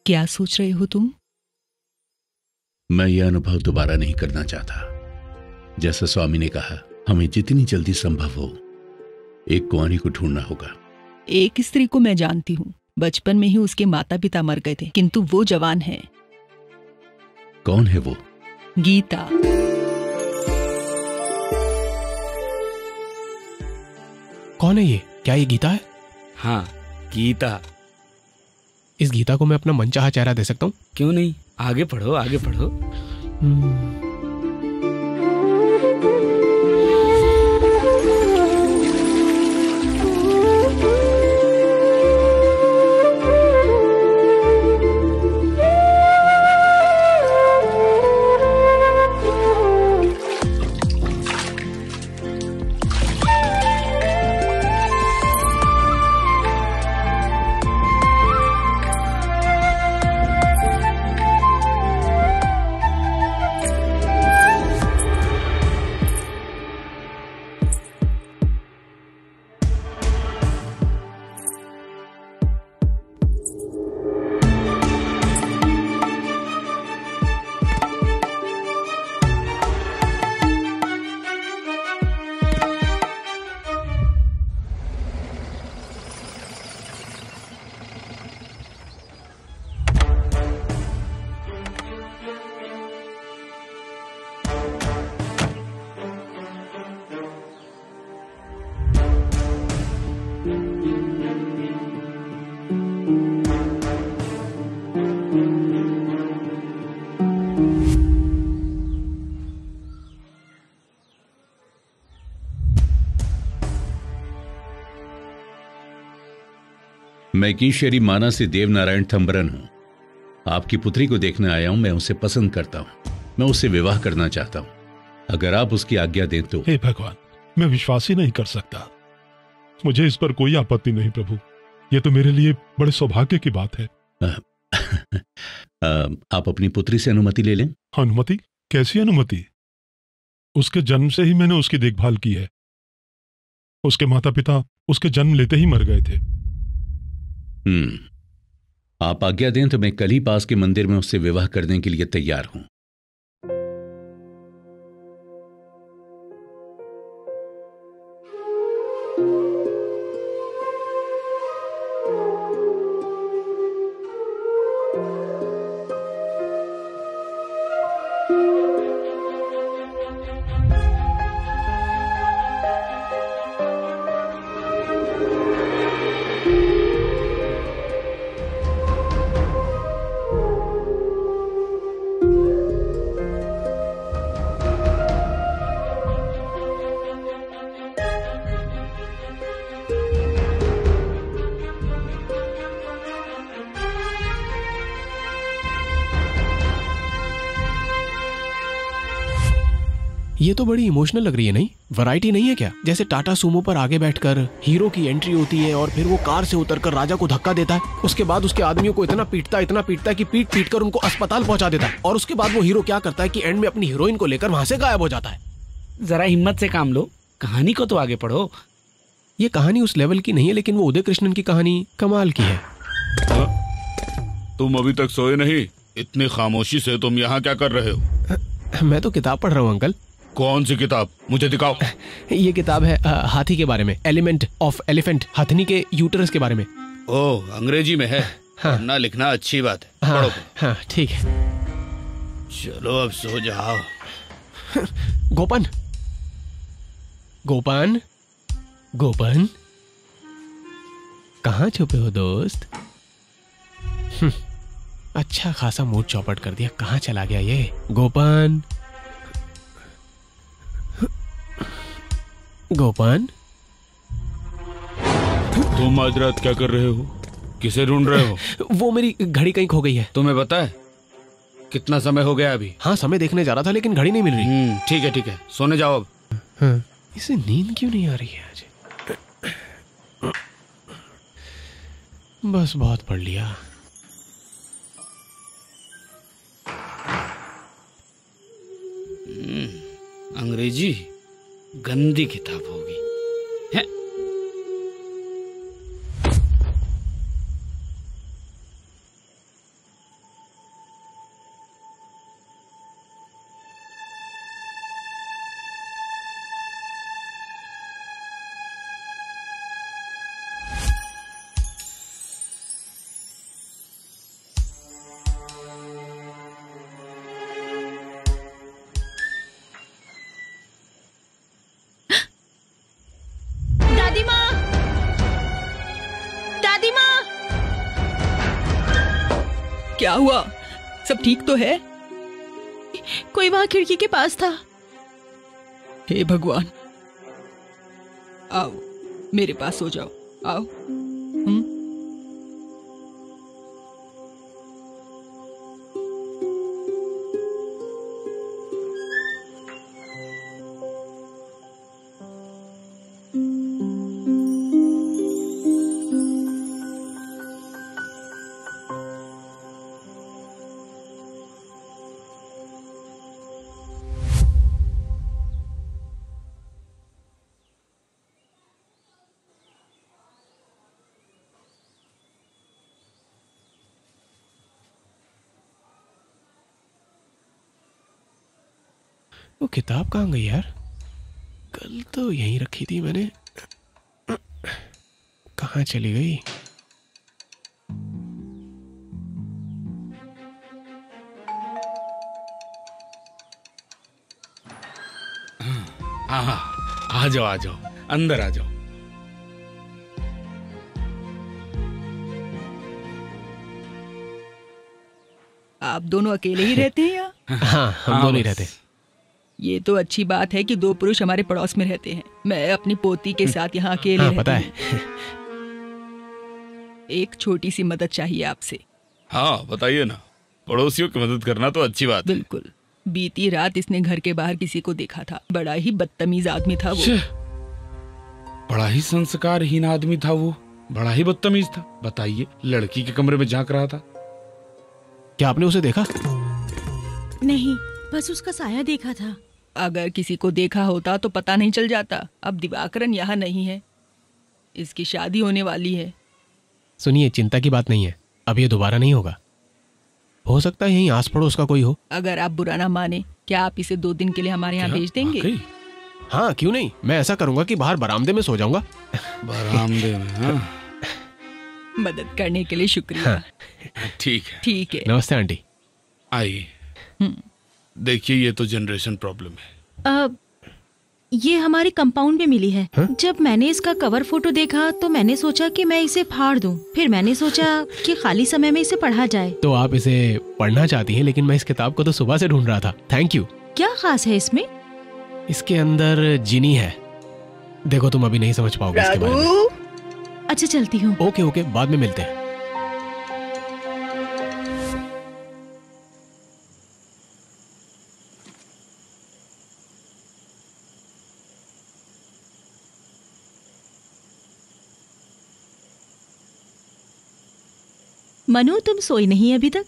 Speaker 10: क्या सोच रहे हो तुम?
Speaker 1: मैं यह अनुभव दोबारा नहीं करना चाहता। जैसा स्वामी ने कहा, हमें जितनी जल्दी संभव हो एक कुंवारी को ढूंढना होगा।
Speaker 10: एक स्त्री को मैं जानती हूँ, बचपन में ही उसके माता पिता मर गए थे, किंतु वो जवान है।
Speaker 1: कौन है वो?
Speaker 10: गीता।
Speaker 5: कौन है ये? क्या ये गीता है?
Speaker 3: हाँ, गीता।
Speaker 5: इस गीता को मैं अपना मनचाहा चेहरा दे सकता हूँ?
Speaker 3: क्यों नहीं, आगे पढ़ो, आगे पढ़ो।
Speaker 1: मैं कीशेरी माना से देवनारायण थंबरन हूं। आपकी पुत्री को देखने आया हूं। मैं उसे पसंद करता हूं। मैं उससे विवाह करना चाहता हूं। अगर आप उसकी आज्ञा दें तो।
Speaker 11: हे भगवान, मैं विश्वास ही नहीं कर सकता। मुझे इस पर कोई आपत्ति नहीं प्रभु। यह तो मेरे लिए बड़े सौभाग्य की बात है।
Speaker 1: आप अपनी पुत्री से अनुमति ले लें।
Speaker 11: अनुमति? कैसी अनुमति? उसके जन्म से ही मैंने उसकी देखभाल की है। उसके माता पिता उसके जन्म लेते ही मर गए थे।
Speaker 1: आप आज्ञा दें तो मैं कल ही पास के मंदिर में उससे विवाह करने के लिए तैयार हूं।
Speaker 5: ये तो बड़ी इमोशनल लग रही है, नहीं? वैरायटी नहीं है क्या? जैसे टाटा सूमो पर आगे बैठकर हीरो की एंट्री होती है और फिर वो कार से उतरकर राजा को धक्का देता है, उसके बाद उसके आदमियों को इतना पीटता है कि पीट पीट कर उनको अस्पताल पहुंचा देता है, और उसके बाद वो हीरो क्या करता है कि एंड में अपनी हीरोइन को लेकर वहां से गायब हो जाता है।
Speaker 3: जरा हिम्मत से काम लो, कहानी को तो आगे पढ़ो।
Speaker 5: ये कहानी उस लेवल की नहीं है, लेकिन वो उदय कृष्णन की कहानी कमाल की है।
Speaker 4: तुम अभी तक सोए नहीं? इतनी खामोशी से तुम यहाँ क्या कर रहे हो?
Speaker 5: मैं तो किताब पढ़ रहा हूँ अंकल।
Speaker 4: कौन सी किताब? मुझे दिखाओ।
Speaker 5: ये किताब है हाथी के बारे में, एलिमेंट ऑफ एलिफेंट, हथनी के यूटरस के बारे में।
Speaker 4: ओह, अंग्रेजी में है।
Speaker 5: हाँ।
Speaker 4: ना लिखना अच्छी बात है।
Speaker 5: हाँ,
Speaker 4: पढ़ो।
Speaker 5: हाँ, ठीक है।
Speaker 4: चलो अब सो जाओ।
Speaker 5: गोपन, गोपन, गोपन, कहाँ छुपे हो दोस्त? अच्छा खासा मूड चौपट कर दिया। कहाँ चला गया ये गोपन? गोपन,
Speaker 4: तुम आज रात क्या कर रहे हो? किसे ढूंढ रहे हो?
Speaker 5: वो मेरी घड़ी कहीं खो गई है।
Speaker 3: तुम्हें पता है कितना समय हो गया अभी?
Speaker 5: हाँ, समय देखने जा रहा था लेकिन घड़ी नहीं मिल रही।
Speaker 3: ठीक है ठीक है, सोने जाओ अब।
Speaker 5: हाँ, इसे नींद क्यों नहीं आ रही है आज? बस बहुत पढ़ लिया।
Speaker 3: अंग्रेजी गंदी किताब होगी है?
Speaker 10: क्या हुआ? सब ठीक तो है?
Speaker 9: कोई वहां खिड़की के पास था।
Speaker 10: हे भगवान, आओ मेरे पास सो जाओ, आओ।
Speaker 5: वो किताब कहाँ गई यार? कल तो यहीं रखी थी मैंने, कहाँ चली गई?
Speaker 4: आ जाओ आ जाओ, अंदर आ जाओ।
Speaker 10: आप दोनों अकेले ही रहते हैं यहाँ?
Speaker 5: हाँ, हम दोनों ही रहते।
Speaker 10: ये तो अच्छी बात है कि 2 पुरुष हमारे पड़ोस में रहते हैं। मैं अपनी पोती के साथ यहाँ अकेले रहती हूँ।
Speaker 5: पता है।
Speaker 10: एक छोटी सी मदद चाहिए आपसे।
Speaker 4: हाँ बताइए ना, पड़ोसियों की मदद करना तो अच्छी बात है।
Speaker 10: बिल्कुल। बीती रात इसने घर के बाहर किसी को देखा था। बड़ा ही बदतमीज आदमी था वो।
Speaker 4: बड़ा ही संस्कारहीन आदमी था वो, बड़ा ही बदतमीज था। बताइए, लड़की के कमरे में झांक रहा था।
Speaker 5: क्या आपने उसे देखा?
Speaker 9: नहीं, बस उसका साया देखा था।
Speaker 10: अगर किसी को देखा होता तो पता नहीं चल जाता। अब दिवाकरन यहाँ नहीं है, इसकी शादी होने वाली है।
Speaker 5: सुनिए, चिंता की बात नहीं है, अब ये दोबारा नहीं होगा। हो सकता है यहीं आस पड़ोस का कोई हो।
Speaker 10: अगर आप बुरा ना माने, क्या आप इसे 2 दिन के लिए हमारे यहाँ भेज देंगे?
Speaker 5: हाँ क्यों नहीं, मैं ऐसा करूंगा कि बाहर बरामदे में सो जाऊंगा।
Speaker 4: बरामदे में? हाँ।
Speaker 10: मदद करने के लिए शुक्रिया।
Speaker 4: हाँ। ठीक है।
Speaker 10: ठीक है।
Speaker 5: नमस्ते आंटी।
Speaker 4: आइए। देखिए, ये तो जनरेशन प्रॉब्लम है।
Speaker 9: ये हमारे कंपाउंड में मिली है। जब मैंने इसका कवर फोटो देखा तो मैंने सोचा कि मैं इसे फाड़ दूं। फिर मैंने सोचा कि खाली समय में इसे पढ़ा जाए।
Speaker 5: तो आप इसे पढ़ना चाहती हैं, लेकिन मैं इस किताब को तो सुबह से ढूंढ रहा था। Thank you.
Speaker 9: क्या खास है इसमें?
Speaker 5: इसके अंदर जिनी है। देखो, तुम अभी नहीं समझ पाओगे इसके बारे में।
Speaker 9: अच्छा, चलती हूँ।
Speaker 5: ओके ओके, बाद में मिलते हैं।
Speaker 9: मनु, तुम सोई नहीं अभी तक?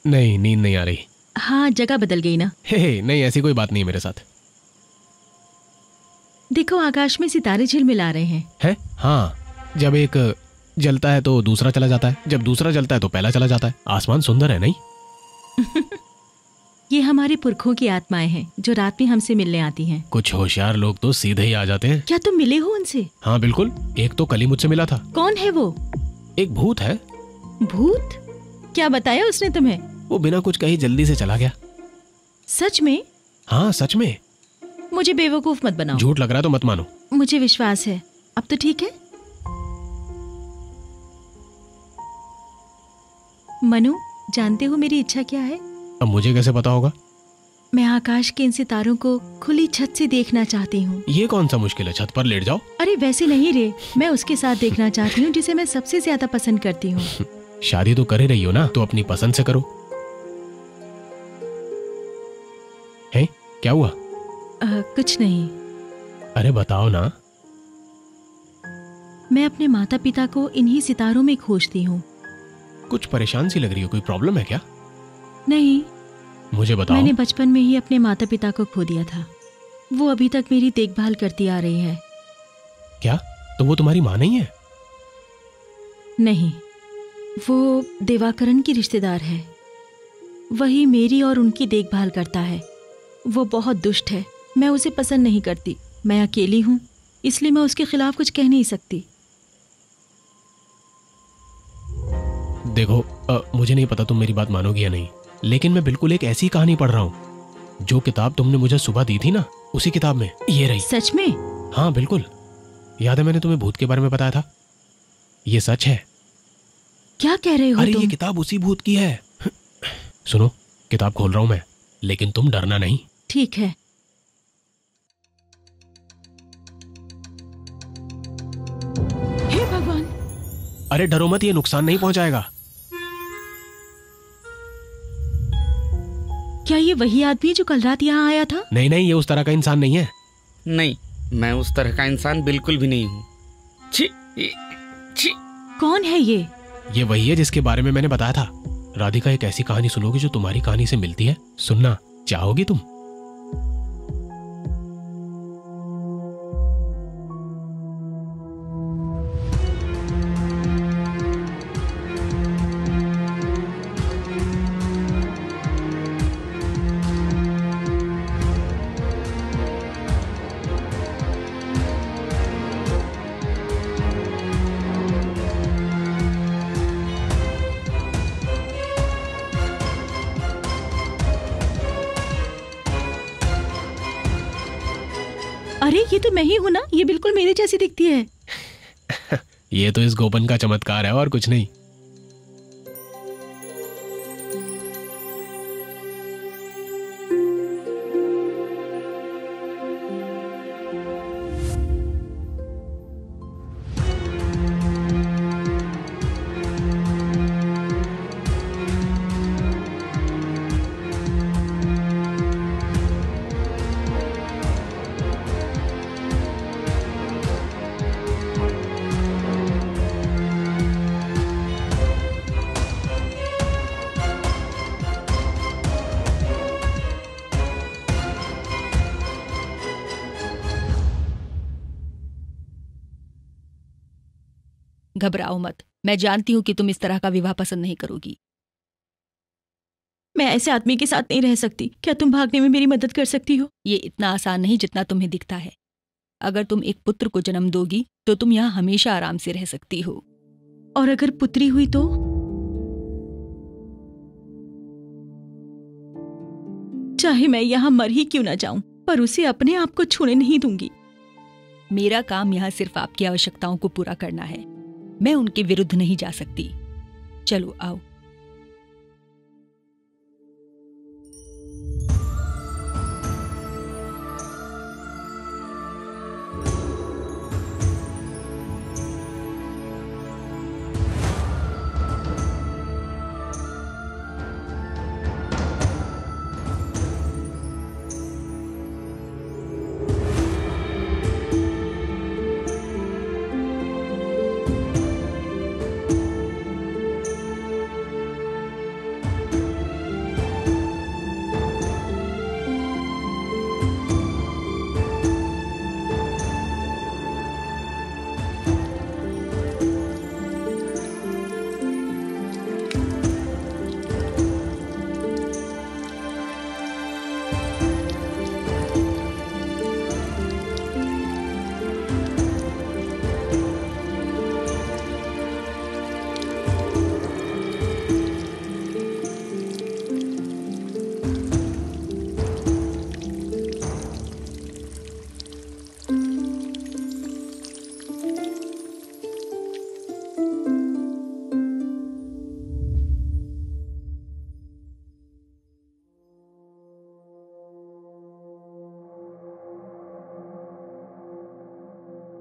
Speaker 5: नहीं, नींद नहीं आ रही।
Speaker 9: हाँ, जगह बदल गई ना।
Speaker 5: हे, नहीं, ऐसी कोई बात नहीं मेरे साथ।
Speaker 9: देखो, आकाश में सितारे झिलमिला रहे हैं।
Speaker 5: है? हाँ, जब एक जलता है तो दूसरा चला जाता है, जब दूसरा जलता है तो पहला चला जाता है। आसमान सुंदर है नहीं?
Speaker 9: ये हमारे पुरखों की आत्माएं हैं जो रात में हमसे मिलने आती हैं।
Speaker 5: कुछ होशियार लोग तो सीधे ही आ जाते हैं।
Speaker 9: क्या तुम मिले हो उनसे?
Speaker 5: हाँ बिल्कुल, एक तो कल ही मुझसे मिला था।
Speaker 9: कौन है वो?
Speaker 5: एक भूत है।
Speaker 9: भूत? क्या बताया उसने तुम्हें?
Speaker 5: वो बिना कुछ कही जल्दी से चला गया।
Speaker 9: सच में?
Speaker 5: हाँ सच में।
Speaker 9: मुझे बेवकूफ मत बनाओ।
Speaker 5: झूठ लग रहा है तो मत मानो।
Speaker 9: मुझे विश्वास है। अब तो ठीक है? मनु, जानते हो मेरी इच्छा क्या है?
Speaker 5: अब मुझे कैसे पता होगा?
Speaker 9: मैं आकाश के इन सितारों को खुली छत से देखना चाहती हूँ।
Speaker 5: ये कौन सा मुश्किल है, छत पर लेट जाओ।
Speaker 9: अरे वैसे नहीं रे, मैं उसके साथ देखना चाहती हूँ जिसे मैं सबसे ज्यादा पसंद करती हूँ।
Speaker 5: शादी तो कर ही रही हो ना, तो अपनी पसंद से करो। है? क्या हुआ?
Speaker 9: कुछ नहीं।
Speaker 5: अरे बताओ ना।
Speaker 9: मैं अपने माता पिता को इन्हीं सितारों में खोजती हूँ।
Speaker 5: कुछ परेशान सी लग रही हो, कोई प्रॉब्लम है क्या?
Speaker 9: नहीं,
Speaker 5: मुझे बताओ।
Speaker 9: मैंने बचपन में ही अपने माता पिता को खो दिया था। वो अभी तक मेरी देखभाल करती आ रही है।
Speaker 5: क्या? तो वो तुम्हारी माँ नहीं है?
Speaker 9: नहीं, वो दिवाकरन की रिश्तेदार है। वही मेरी और उनकी देखभाल करता है। वो बहुत दुष्ट है। मैं उसे पसंद नहीं करती। मैं अकेली हूँ, इसलिए मैं उसके खिलाफ कुछ कह नहीं सकती।
Speaker 5: देखो, मुझे नहीं पता तुम मेरी बात मानोगी या नहीं, लेकिन मैं बिल्कुल एक ऐसी कहानी पढ़ रहा हूँ। जो किताब तुमने मुझे सुबह दी थी ना, उसी किताब में ये रही।
Speaker 9: सच में?
Speaker 5: हाँ बिल्कुल। याद है मैंने तुम्हें भूत के बारे में बताया था? ये सच है।
Speaker 9: क्या कह रहे हो
Speaker 5: अरे
Speaker 9: तुम?
Speaker 5: ये किताब उसी भूत की है। सुनो, किताब खोल रहा हूं मैं, लेकिन तुम डरना नहीं।
Speaker 9: ठीक है। हे भगवान!
Speaker 5: अरे डरो मत, ये नुकसान नहीं पहुंचाएगा।
Speaker 9: क्या ये वही आदमी है जो कल रात यहाँ आया था?
Speaker 5: नहीं नहीं, ये उस तरह का इंसान नहीं है।
Speaker 3: नहीं, मैं उस तरह का इंसान बिल्कुल भी नहीं हूँ। छी, छी।
Speaker 9: कौन है ये?
Speaker 5: ये वही है जिसके बारे में मैंने बताया था। राधिका, एक ऐसी कहानी सुनोगी जो तुम्हारी कहानी से मिलती है। सुनना चाहोगी तुम?
Speaker 9: अरे ये तो मैं ही हूँ ना, ये बिल्कुल मेरे जैसी दिखती है।
Speaker 5: ये तो इस गोपन का चमत्कार है और कुछ नहीं।
Speaker 10: घबराओ मत, मैं जानती हूँ कि तुम इस तरह का विवाह पसंद नहीं करोगी।
Speaker 9: मैं ऐसे आदमी के साथ नहीं रह सकती। क्या तुम भागने में मेरी मदद कर सकती हो?
Speaker 10: ये इतना आसान नहीं जितना तुम्हें दिखता है। अगर तुम एक पुत्र को जन्म दोगी तो तुम यहाँ हमेशा आराम से रह सकती हो।
Speaker 9: और अगर पुत्री हुई तो? चाहे मैं यहाँ मर ही क्यों ना जाऊं, पर उसे अपने आप को छूने नहीं दूंगी।
Speaker 10: मेरा काम यहाँ सिर्फ आपकी आवश्यकताओं को पूरा करना है। मैं उनके विरुद्ध नहीं जा सकती। चलो आओ।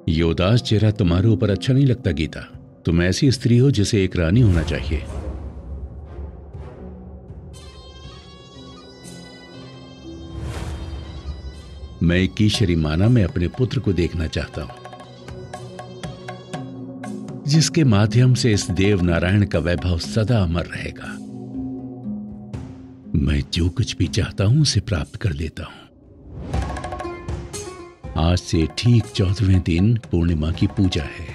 Speaker 1: ये उदास चेहरा तुम्हारे ऊपर अच्छा नहीं लगता गीता। तुम ऐसी स्त्री हो जिसे एक रानी होना चाहिए। मैं कीशरी माना में अपने पुत्र को देखना चाहता हूं, जिसके माध्यम से इस देव नारायण का वैभव सदा अमर रहेगा। मैं जो कुछ भी चाहता हूं उसे प्राप्त कर लेता हूं। आज से ठीक 14वें दिन पूर्णिमा की पूजा है।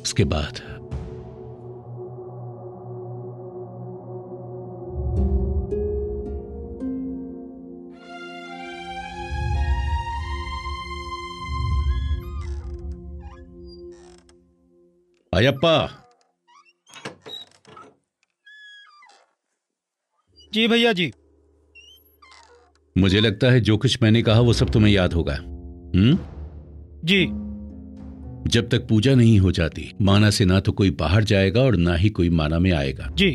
Speaker 1: उसके बाद अयप्पा।
Speaker 2: जी भैया जी।
Speaker 1: मुझे लगता है जो कुछ मैंने कहा वो सब तुम्हें याद होगा।
Speaker 2: जी
Speaker 1: जब तक पूजा नहीं हो जाती माना से ना तो कोई बाहर जाएगा और ना ही कोई माना में आएगा।
Speaker 2: जी।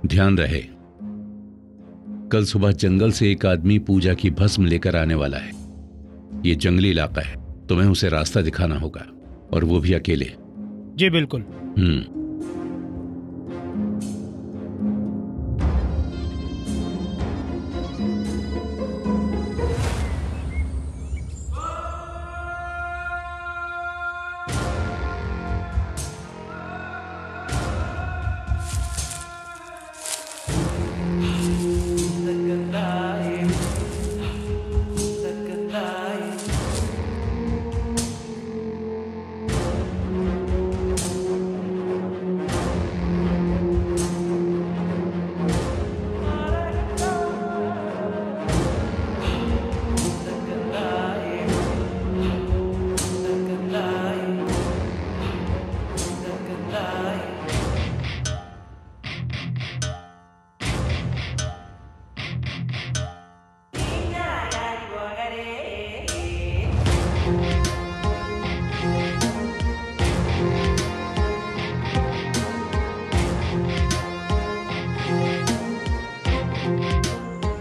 Speaker 1: ध्यान रहे, कल सुबह जंगल से एक आदमी पूजा की भस्म लेकर आने वाला है। ये जंगली इलाका है, तुम्हें उसे रास्ता दिखाना होगा, और वो भी अकेले।
Speaker 2: जी बिल्कुल।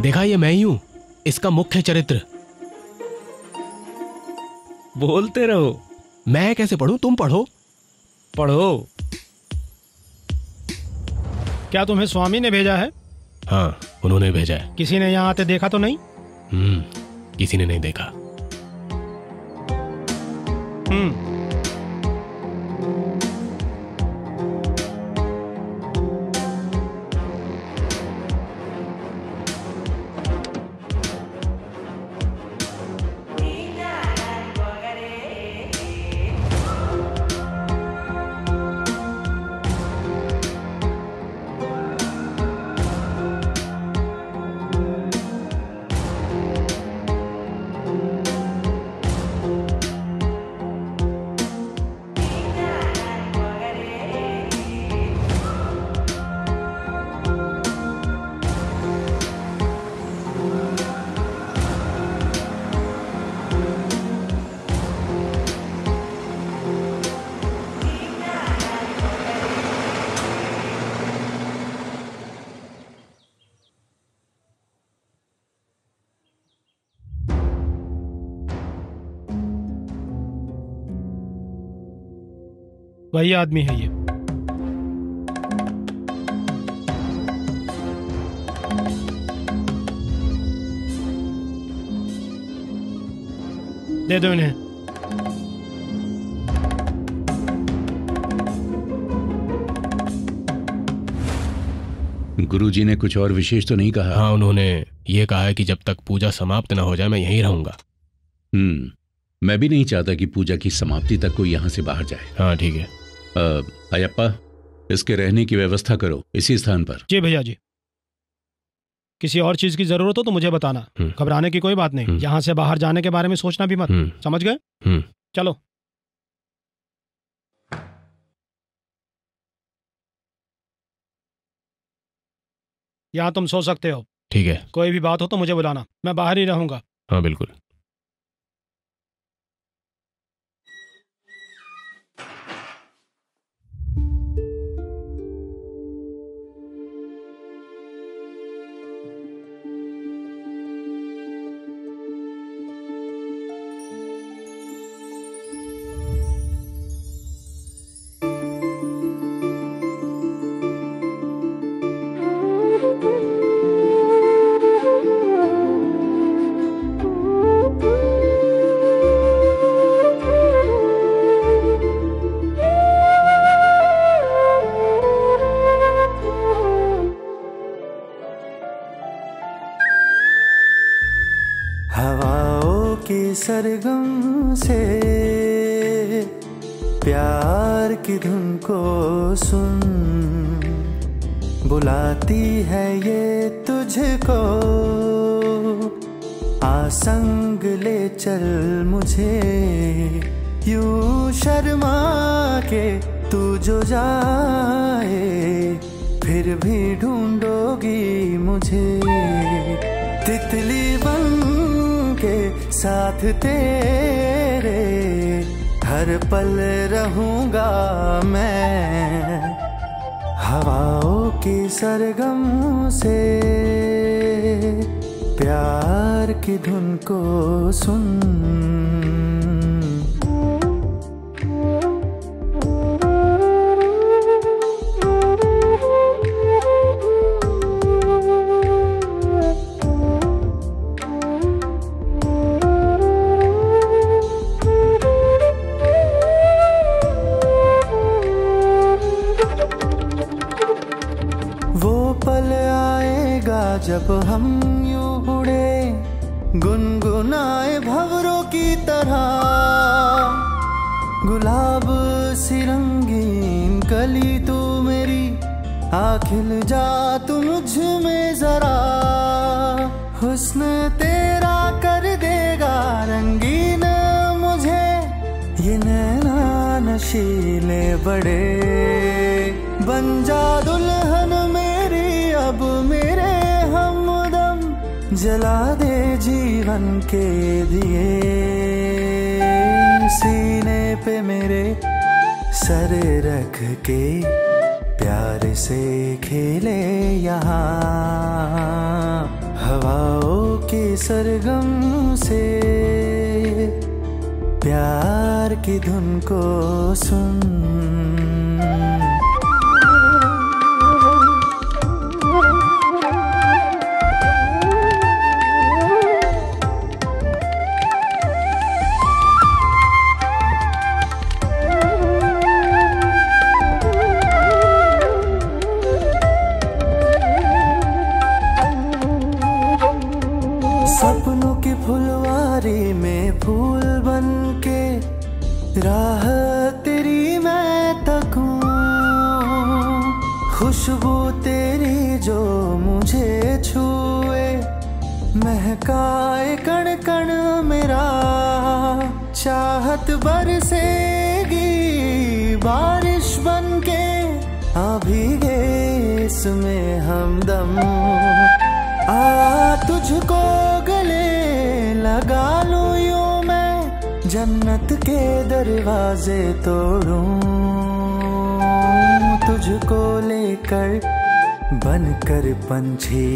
Speaker 5: देखा, ये मैं ही हूं, इसका मुख्य चरित्र।
Speaker 3: बोलते रहो।
Speaker 5: मैं कैसे पढ़ूं? तुम पढ़ो।
Speaker 3: पढ़ो।
Speaker 2: क्या तुम्हें स्वामी ने भेजा है?
Speaker 5: हाँ, उन्होंने भेजा है।
Speaker 2: किसी ने यहाँ आते देखा तो नहीं?
Speaker 5: किसी ने नहीं देखा।
Speaker 2: वही आदमी है ये। दे दो इन्हें।
Speaker 1: गुरुजी ने कुछ और विशेष तो नहीं कहा?
Speaker 5: हाँ, उन्होंने ये कहा है कि जब तक पूजा समाप्त न हो जाए मैं यहीं रहूंगा।
Speaker 1: मैं भी नहीं चाहता कि पूजा की समाप्ति तक कोई यहाँ से बाहर जाए।
Speaker 5: हाँ ठीक है।
Speaker 1: अयप्पा, इसके रहने की व्यवस्था करो इसी स्थान पर।
Speaker 2: जी भैया जी। किसी और चीज की जरूरत हो तो मुझे बताना। घबराने की कोई बात नहीं। यहाँ से बाहर जाने के बारे में सोचना भी मत। समझ गए? चलो। यहाँ तुम सो सकते हो।
Speaker 5: ठीक है।
Speaker 2: कोई भी बात हो तो मुझे बुलाना, मैं बाहर ही रहूंगा।
Speaker 5: हाँ बिल्कुल।
Speaker 12: सरगम से प्यार की धुन को सुन, बुलाती है ये तुझको, आ संग ले चल मुझे, यूं शर्मा के तू जो जाए फिर भी ढूंढोगी मुझे, तितली बन के साथ तेरे हर पल रहूंगा मैं हवाओं की सरगम से, प्यार की धुन को सुन। जब हम यूं उड़े गुनगुनाए भंवरों की तरह, गुलाब सी रंगीन कली तू मेरी, आ खिल जा तू मुझ में जरा। हुस्न तेरा कर देगा रंगीन मुझे, ये नैना नशीले बड़े। बन जा दुल्हन मेरी अब मेरे हमदम, जला दे जीवन के दिए। सीने पे मेरे सर रख के प्यार से खेले यहाँ, हवाओं की सरगम से प्यार की धुन को सुन। सपनों की फुलवारी में फूल बन के राह तेरी मैं तकूं, खुशबू तेरी जो मुझे छुए, महकाए कण कण मेरा। चाहत बरसेगी बारिश बन के, आ भीगे इसमें हमदम। आ तुझको गले लगा लूं यूं मैं, जन्नत के दरवाजे तोड़ूं। तुझको लेकर बनकर पंछी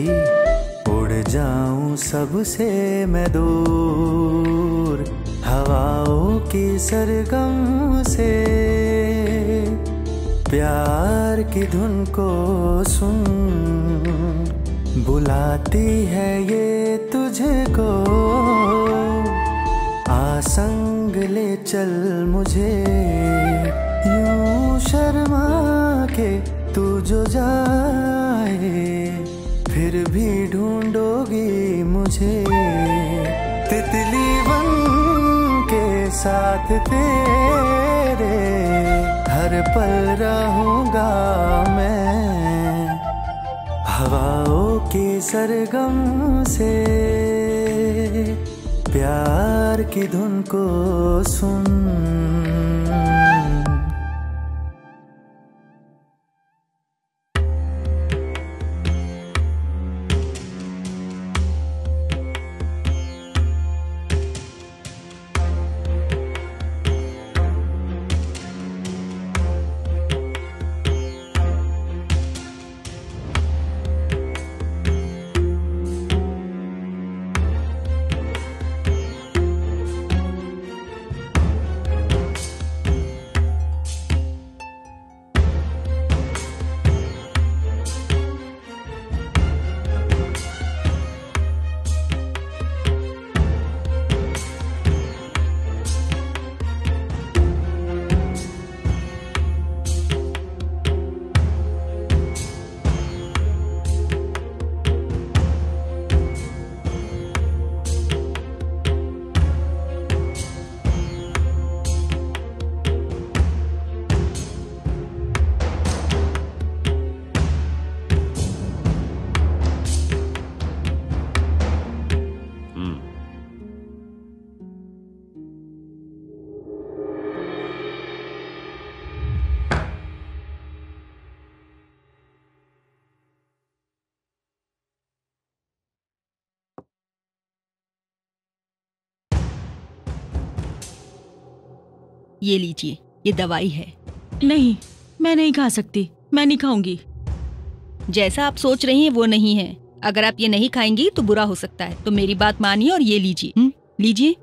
Speaker 12: उड़ जाऊं सबसे मैं दूर, हवाओं की सरगम से प्यार की धुन को सुन। बुलाती है ये तुझको, आ संग ले चल मुझे। यूं शर्मा के तू जो जाए, फिर भी ढूंढोगी मुझे। तितली बन के साथ तेरे हर पल रहूंगा मैं, हवाओं की सरगम से प्यार की धुन को सुन।
Speaker 10: ये लीजिए, ये दवाई है।
Speaker 9: नहीं, मैं नहीं खा सकती, मैं नहीं खाऊंगी।
Speaker 10: जैसा आप सोच रही हैं वो नहीं है। अगर आप ये नहीं खाएंगी तो बुरा हो सकता है, तो मेरी बात मानिए और ये लीजिए। लीजिए।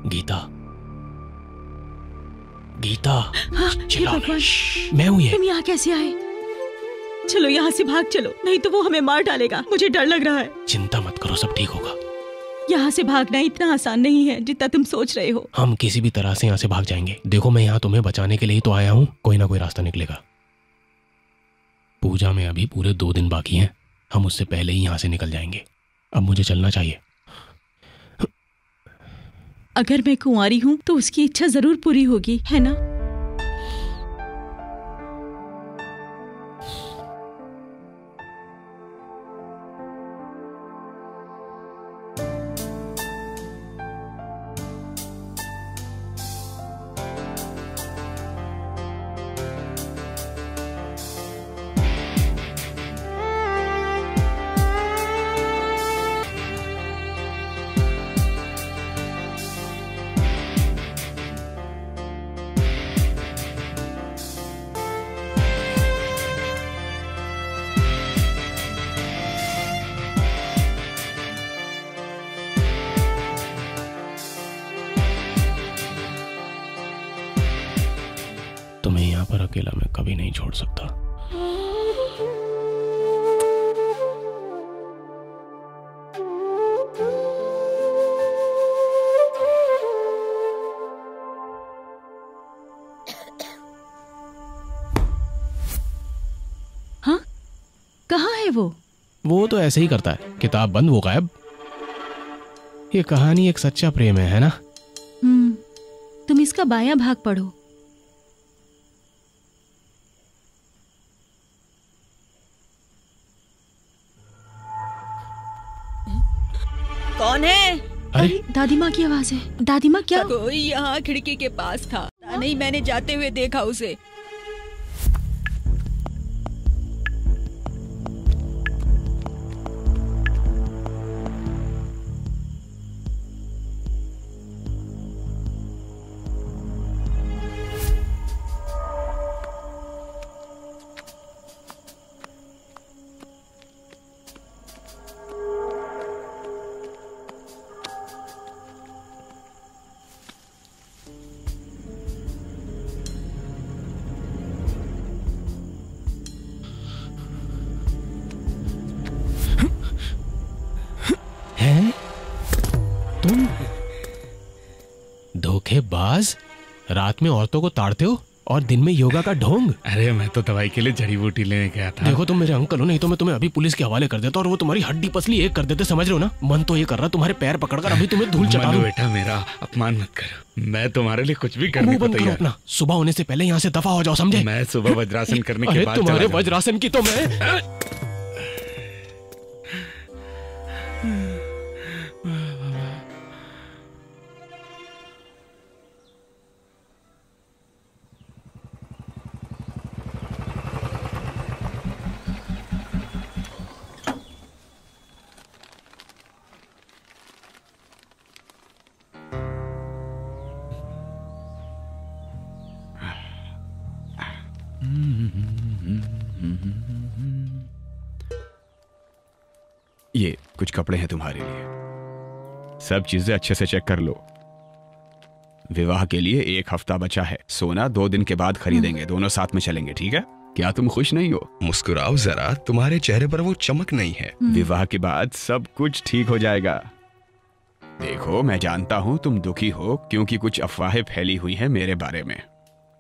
Speaker 5: गीता, गीता,
Speaker 9: हाँ, हे भगवान,
Speaker 5: मैं हूं ये।
Speaker 9: तुम यहाँ कैसे आए? चलो यहाँ से भाग चलो, नहीं तो वो हमें मार डालेगा। मुझे डर लग रहा है।
Speaker 5: चिंता मत करो, सब ठीक होगा।
Speaker 9: यहाँ से भागना इतना आसान नहीं है जितना तुम सोच रहे हो।
Speaker 5: हम किसी भी तरह से यहाँ से भाग जाएंगे। देखो, मैं यहाँ तुम्हें बचाने के लिए ही तो आया हूँ, कोई ना कोई रास्ता निकलेगा। पूजा में अभी पूरे 2 दिन बाकी हैं, हम उससे पहले ही यहाँ से निकल जाएंगे। अब मुझे चलना चाहिए।
Speaker 9: अगर मैं कुंवारी हूँ तो उसकी इच्छा जरूर पूरी होगी, है ना?
Speaker 5: तुम्हें यहाँ पर अकेला मैं कभी नहीं छोड़ सकता।
Speaker 9: हाँ, कहाँ है वो?
Speaker 5: वो तो ऐसे ही करता है, किताब बंद, वो गायब। ये कहानी एक सच्चा प्रेम है ना?
Speaker 9: तुम इसका बायां भाग पढ़ो।
Speaker 10: कौन है?
Speaker 9: अरे दादी माँ की आवाज है। दादी माँ क्या?
Speaker 10: कोई यहाँ खिड़की के पास था। नहीं, मैंने जाते हुए देखा उसे।
Speaker 5: धोखेबाज, रात में औरतों को ताड़ते हो और दिन में योगा का ढोंग।
Speaker 3: अरे मैं तो दवाई के लिए जड़ी बूटी लेने गया था।
Speaker 5: देखो, तुम मेरे अंकल हो, नहीं तो मैं तुम्हें अभी पुलिस के हवाले कर देता और वो तुम्हारी हड्डी पसली एक कर देते, समझ रहे हो ना? मन तो ये कर रहा तुम्हारे पैर पकड़कर अभी तुम्हें धूल चटा दूं।
Speaker 3: बेटा, मेरा अपमान मत करो, मैं तुम्हारे लिए कुछ भी करने को तैयार।
Speaker 5: अपना सुबह होने से पहले यहाँ से दफा हो जाओ, समझे?
Speaker 3: मैं सुबह वज्रासन करने के बाद
Speaker 5: तुम्हारे वज्रासन की तो मैं
Speaker 6: ये कुछ कपड़े हैं तुम्हारे लिए, सब चीजें अच्छे से चेक कर लो। विवाह के लिए 1 हफ्ता बचा है, सोना 2 दिन के बाद खरीदेंगे, दोनों साथ में चलेंगे, ठीक है? क्या तुम खुश नहीं हो?
Speaker 13: मुस्कुराओ जरा, तुम्हारे चेहरे पर वो चमक नहीं है।
Speaker 6: विवाह के बाद सब कुछ ठीक हो जाएगा। देखो, मैं जानता हूँ तुम दुखी हो क्योंकि कुछ अफवाहें फैली हुई हैं मेरे बारे में।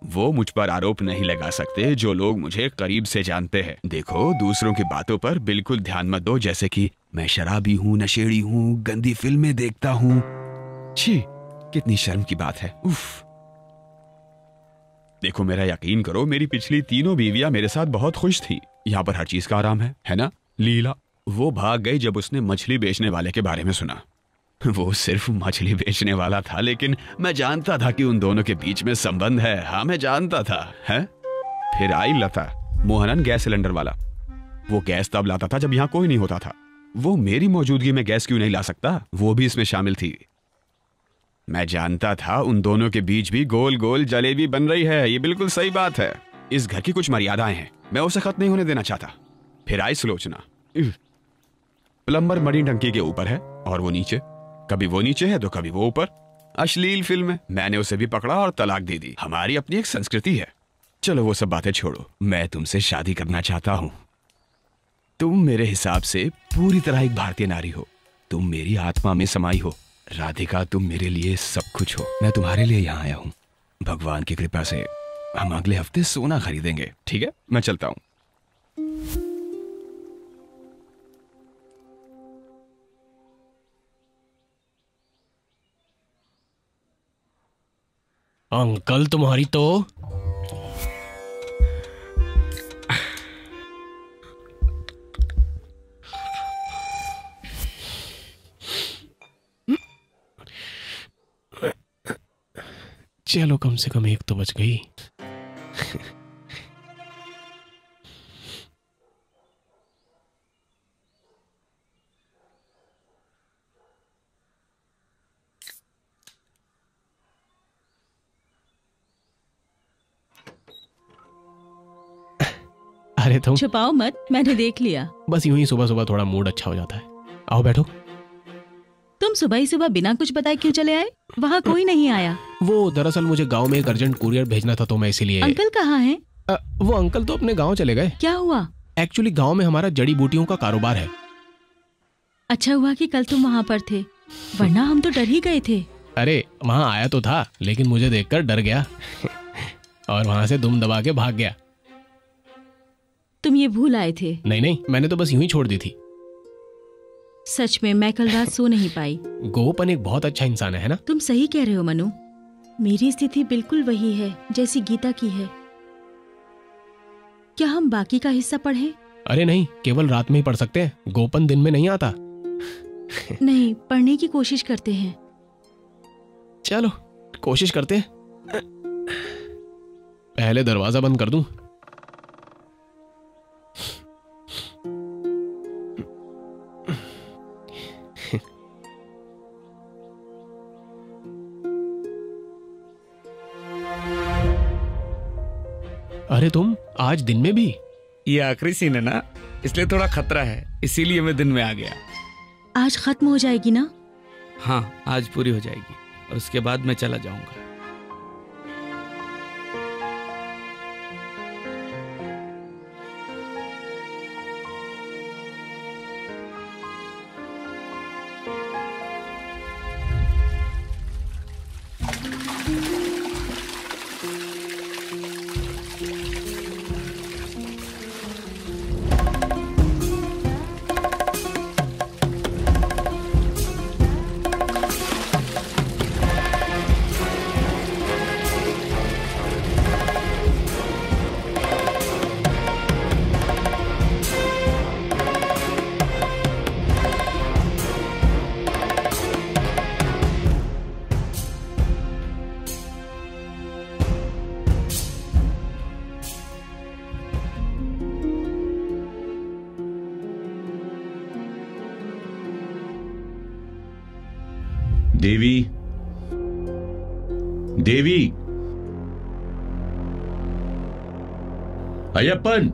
Speaker 6: वो मुझ पर आरोप नहीं लगा सकते जो लोग मुझे करीब से जानते हैं। देखो, दूसरों की बातों पर बिल्कुल ध्यान मत दो, जैसे कि मैं शराबी हूँ, नशेड़ी हूँ, गंदी फिल्में देखता हूँ। छी, कितनी शर्म की बात है। उफ। देखो, मेरा यकीन करो, मेरी पिछली 3 बीवियां मेरे साथ बहुत खुश थी। यहाँ पर हर चीज का आराम है ना? लीला वो भाग गई जब उसने मछली बेचने वाले के बारे में सुना। वो सिर्फ मछली बेचने वाला था, लेकिन मैं जानता था कि उन दोनों के बीच में संबंध है। हाँ, मैं जानता था। है? फिर आई लता, मोहनन गैस सिलेंडर वाला। वो गैस तब लाता था जब यहाँ कोई नहीं होता था। वो मेरी मौजूदगी में गैस क्यों नहीं ला सकता? वो भी इसमें शामिल थी। मैं जानता था उन दोनों के बीच भी गोल गोल जलेबी बन रही है। ये बिल्कुल सही बात है। इस घर की कुछ मर्यादाएं हैं, मैं उसे खत्म नहीं होने देना चाहता। फिर आई सुलोचना। प्लम्बर मरी टंकी के ऊपर है और वो नीचे, कभी वो नीचे है तो कभी वो ऊपर। अश्लील फिल्म है। मैंने उसे भी पकड़ा और तलाक दे दी। हमारी अपनी एक संस्कृति है। चलो वो सब बातें छोड़ो, मैं तुमसे शादी करना चाहता हूं। तुम मेरे हिसाब से पूरी तरह एक भारतीय नारी हो। तुम मेरी आत्मा में समाई हो। राधिका, तुम मेरे लिए सब कुछ हो। मैं तुम्हारे लिए यहाँ आया हूँ। भगवान की कृपा से हम अगले हफ्ते सोना खरीदेंगे, ठीक है? मैं चलता हूँ।
Speaker 5: अंकल तुम्हारी तो चलो, कम से कम 1 तो बच गई। अरे तुम
Speaker 9: छुपाओ मत, मैंने देख लिया।
Speaker 5: बस यूं ही सुबह सुबह थोड़ा मूड अच्छा हो जाता है। आओ बैठो।
Speaker 9: तुम सुबह ही सुबह बिना कुछ बताए क्यों चले आए? वहाँ कोई नहीं आया।
Speaker 5: वो दरअसल मुझे गांव में एक अर्जेंट कुरियर भेजना था, तो मैं इसीलिए।
Speaker 9: अंकल कहाँ हैं?
Speaker 5: वो अंकल तो अपने गांव चले गए।
Speaker 9: क्या हुआ?
Speaker 5: एक्चुअली गांव में हमारा जड़ी बूटियों का कारोबार है।
Speaker 9: अच्छा हुआ कि कल तुम वहाँ पर थे, वरना हम तो डर ही गए थे।
Speaker 5: अरे वहाँ आया तो था, लेकिन मुझे देखकर डर गया और वहाँ से दुम दबा के भाग गया।
Speaker 9: तुम ये भूल आए थे?
Speaker 5: नहीं नहीं, मैंने तो बस यूं ही छोड़ दी थी।
Speaker 9: सच में मैं कल रात सो नहीं पाई।
Speaker 5: गोपन एक बहुत अच्छा इंसान है ना?
Speaker 9: तुम सही कह रहे हो मनु, मेरी स्थिति बिल्कुल वही है जैसी गीता की है। क्या हम बाकी का हिस्सा पढ़ें?
Speaker 5: अरे नहीं, केवल रात में ही पढ़ सकते हैं। गोपन दिन में नहीं आता।
Speaker 9: नहीं, पढ़ने की कोशिश करते हैं।
Speaker 5: चलो कोशिश करते हैं। पहले दरवाजा बंद कर दूं। अरे तुम आज दिन में भी?
Speaker 3: ये आखिरी सीन है ना, इसलिए थोड़ा खतरा है, इसीलिए मैं दिन में आ गया।
Speaker 9: आज खत्म हो जाएगी ना?
Speaker 3: हाँ, आज पूरी हो जाएगी और उसके बाद मैं चला जाऊंगा।
Speaker 1: देवी, देवी, अय्यप्पन,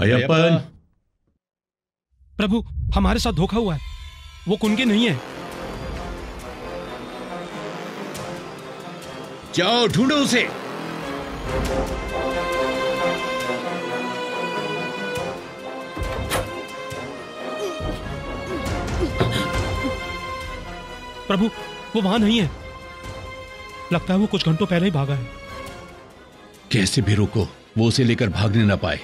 Speaker 1: अय्यप्पन।
Speaker 2: प्रभु, हमारे साथ धोखा हुआ है। वो कुंगे नहीं है।
Speaker 1: जाओ ढूंढो उसे।
Speaker 2: प्रभु, वो वहां नहीं है। लगता है वो कुछ घंटों पहले ही भागा है।
Speaker 1: कैसे भी रोको, वो उसे लेकर भागने ना पाए।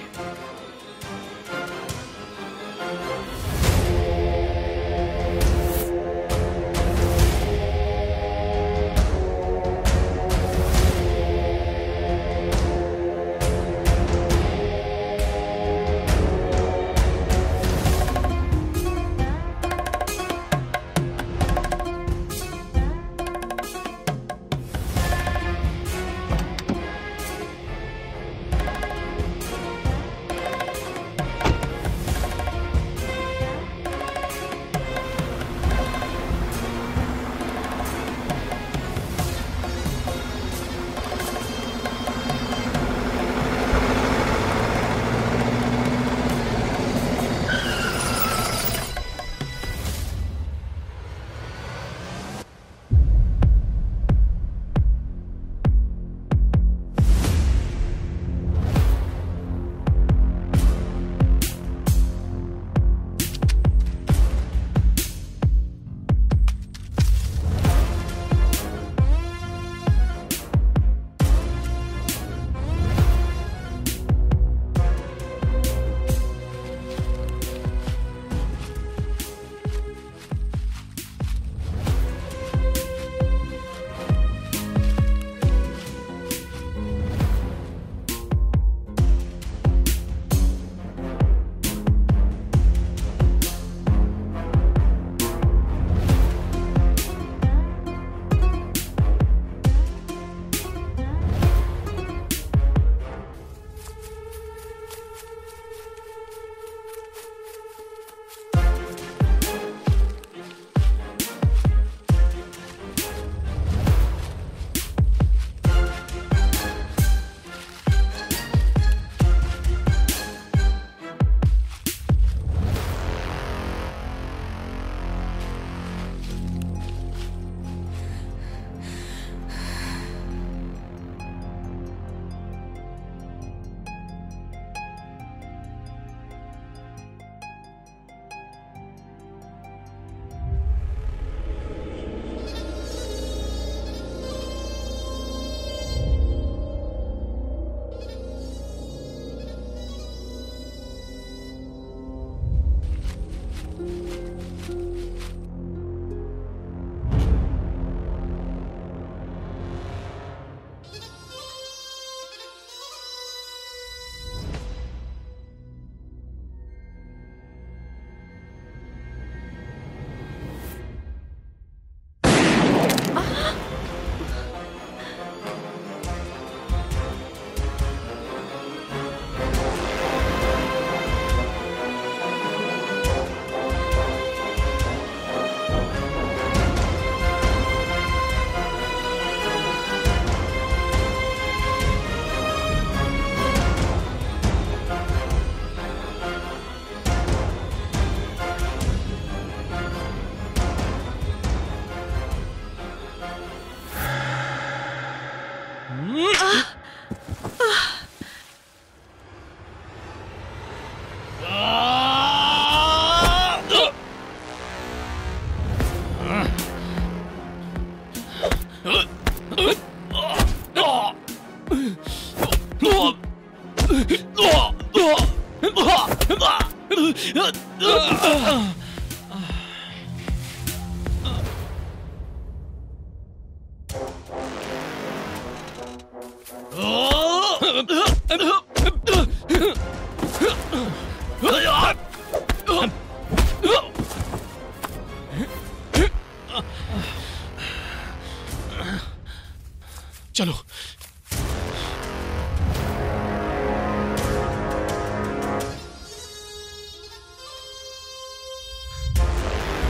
Speaker 5: चलो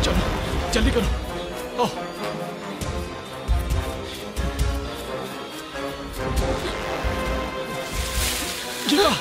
Speaker 5: चलो जल्दी करो। आओ। गीता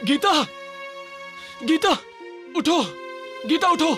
Speaker 5: गीता गीता उठो, गीता उठो।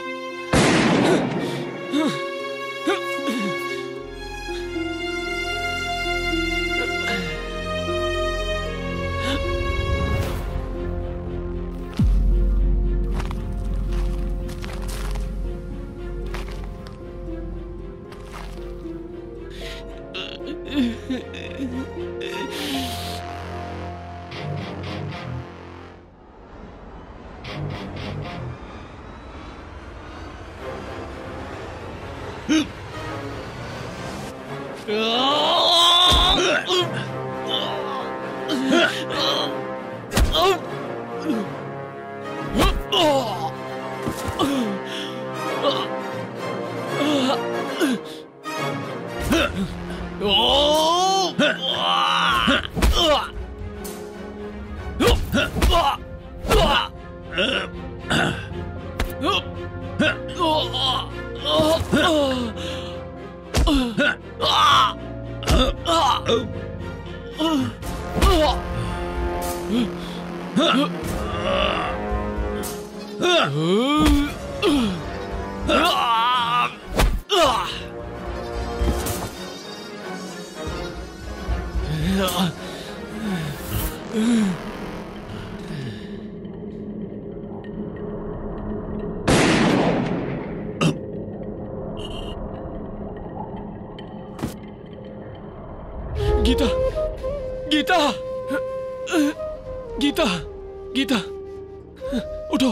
Speaker 5: गीता गीता गीता गीता उठो।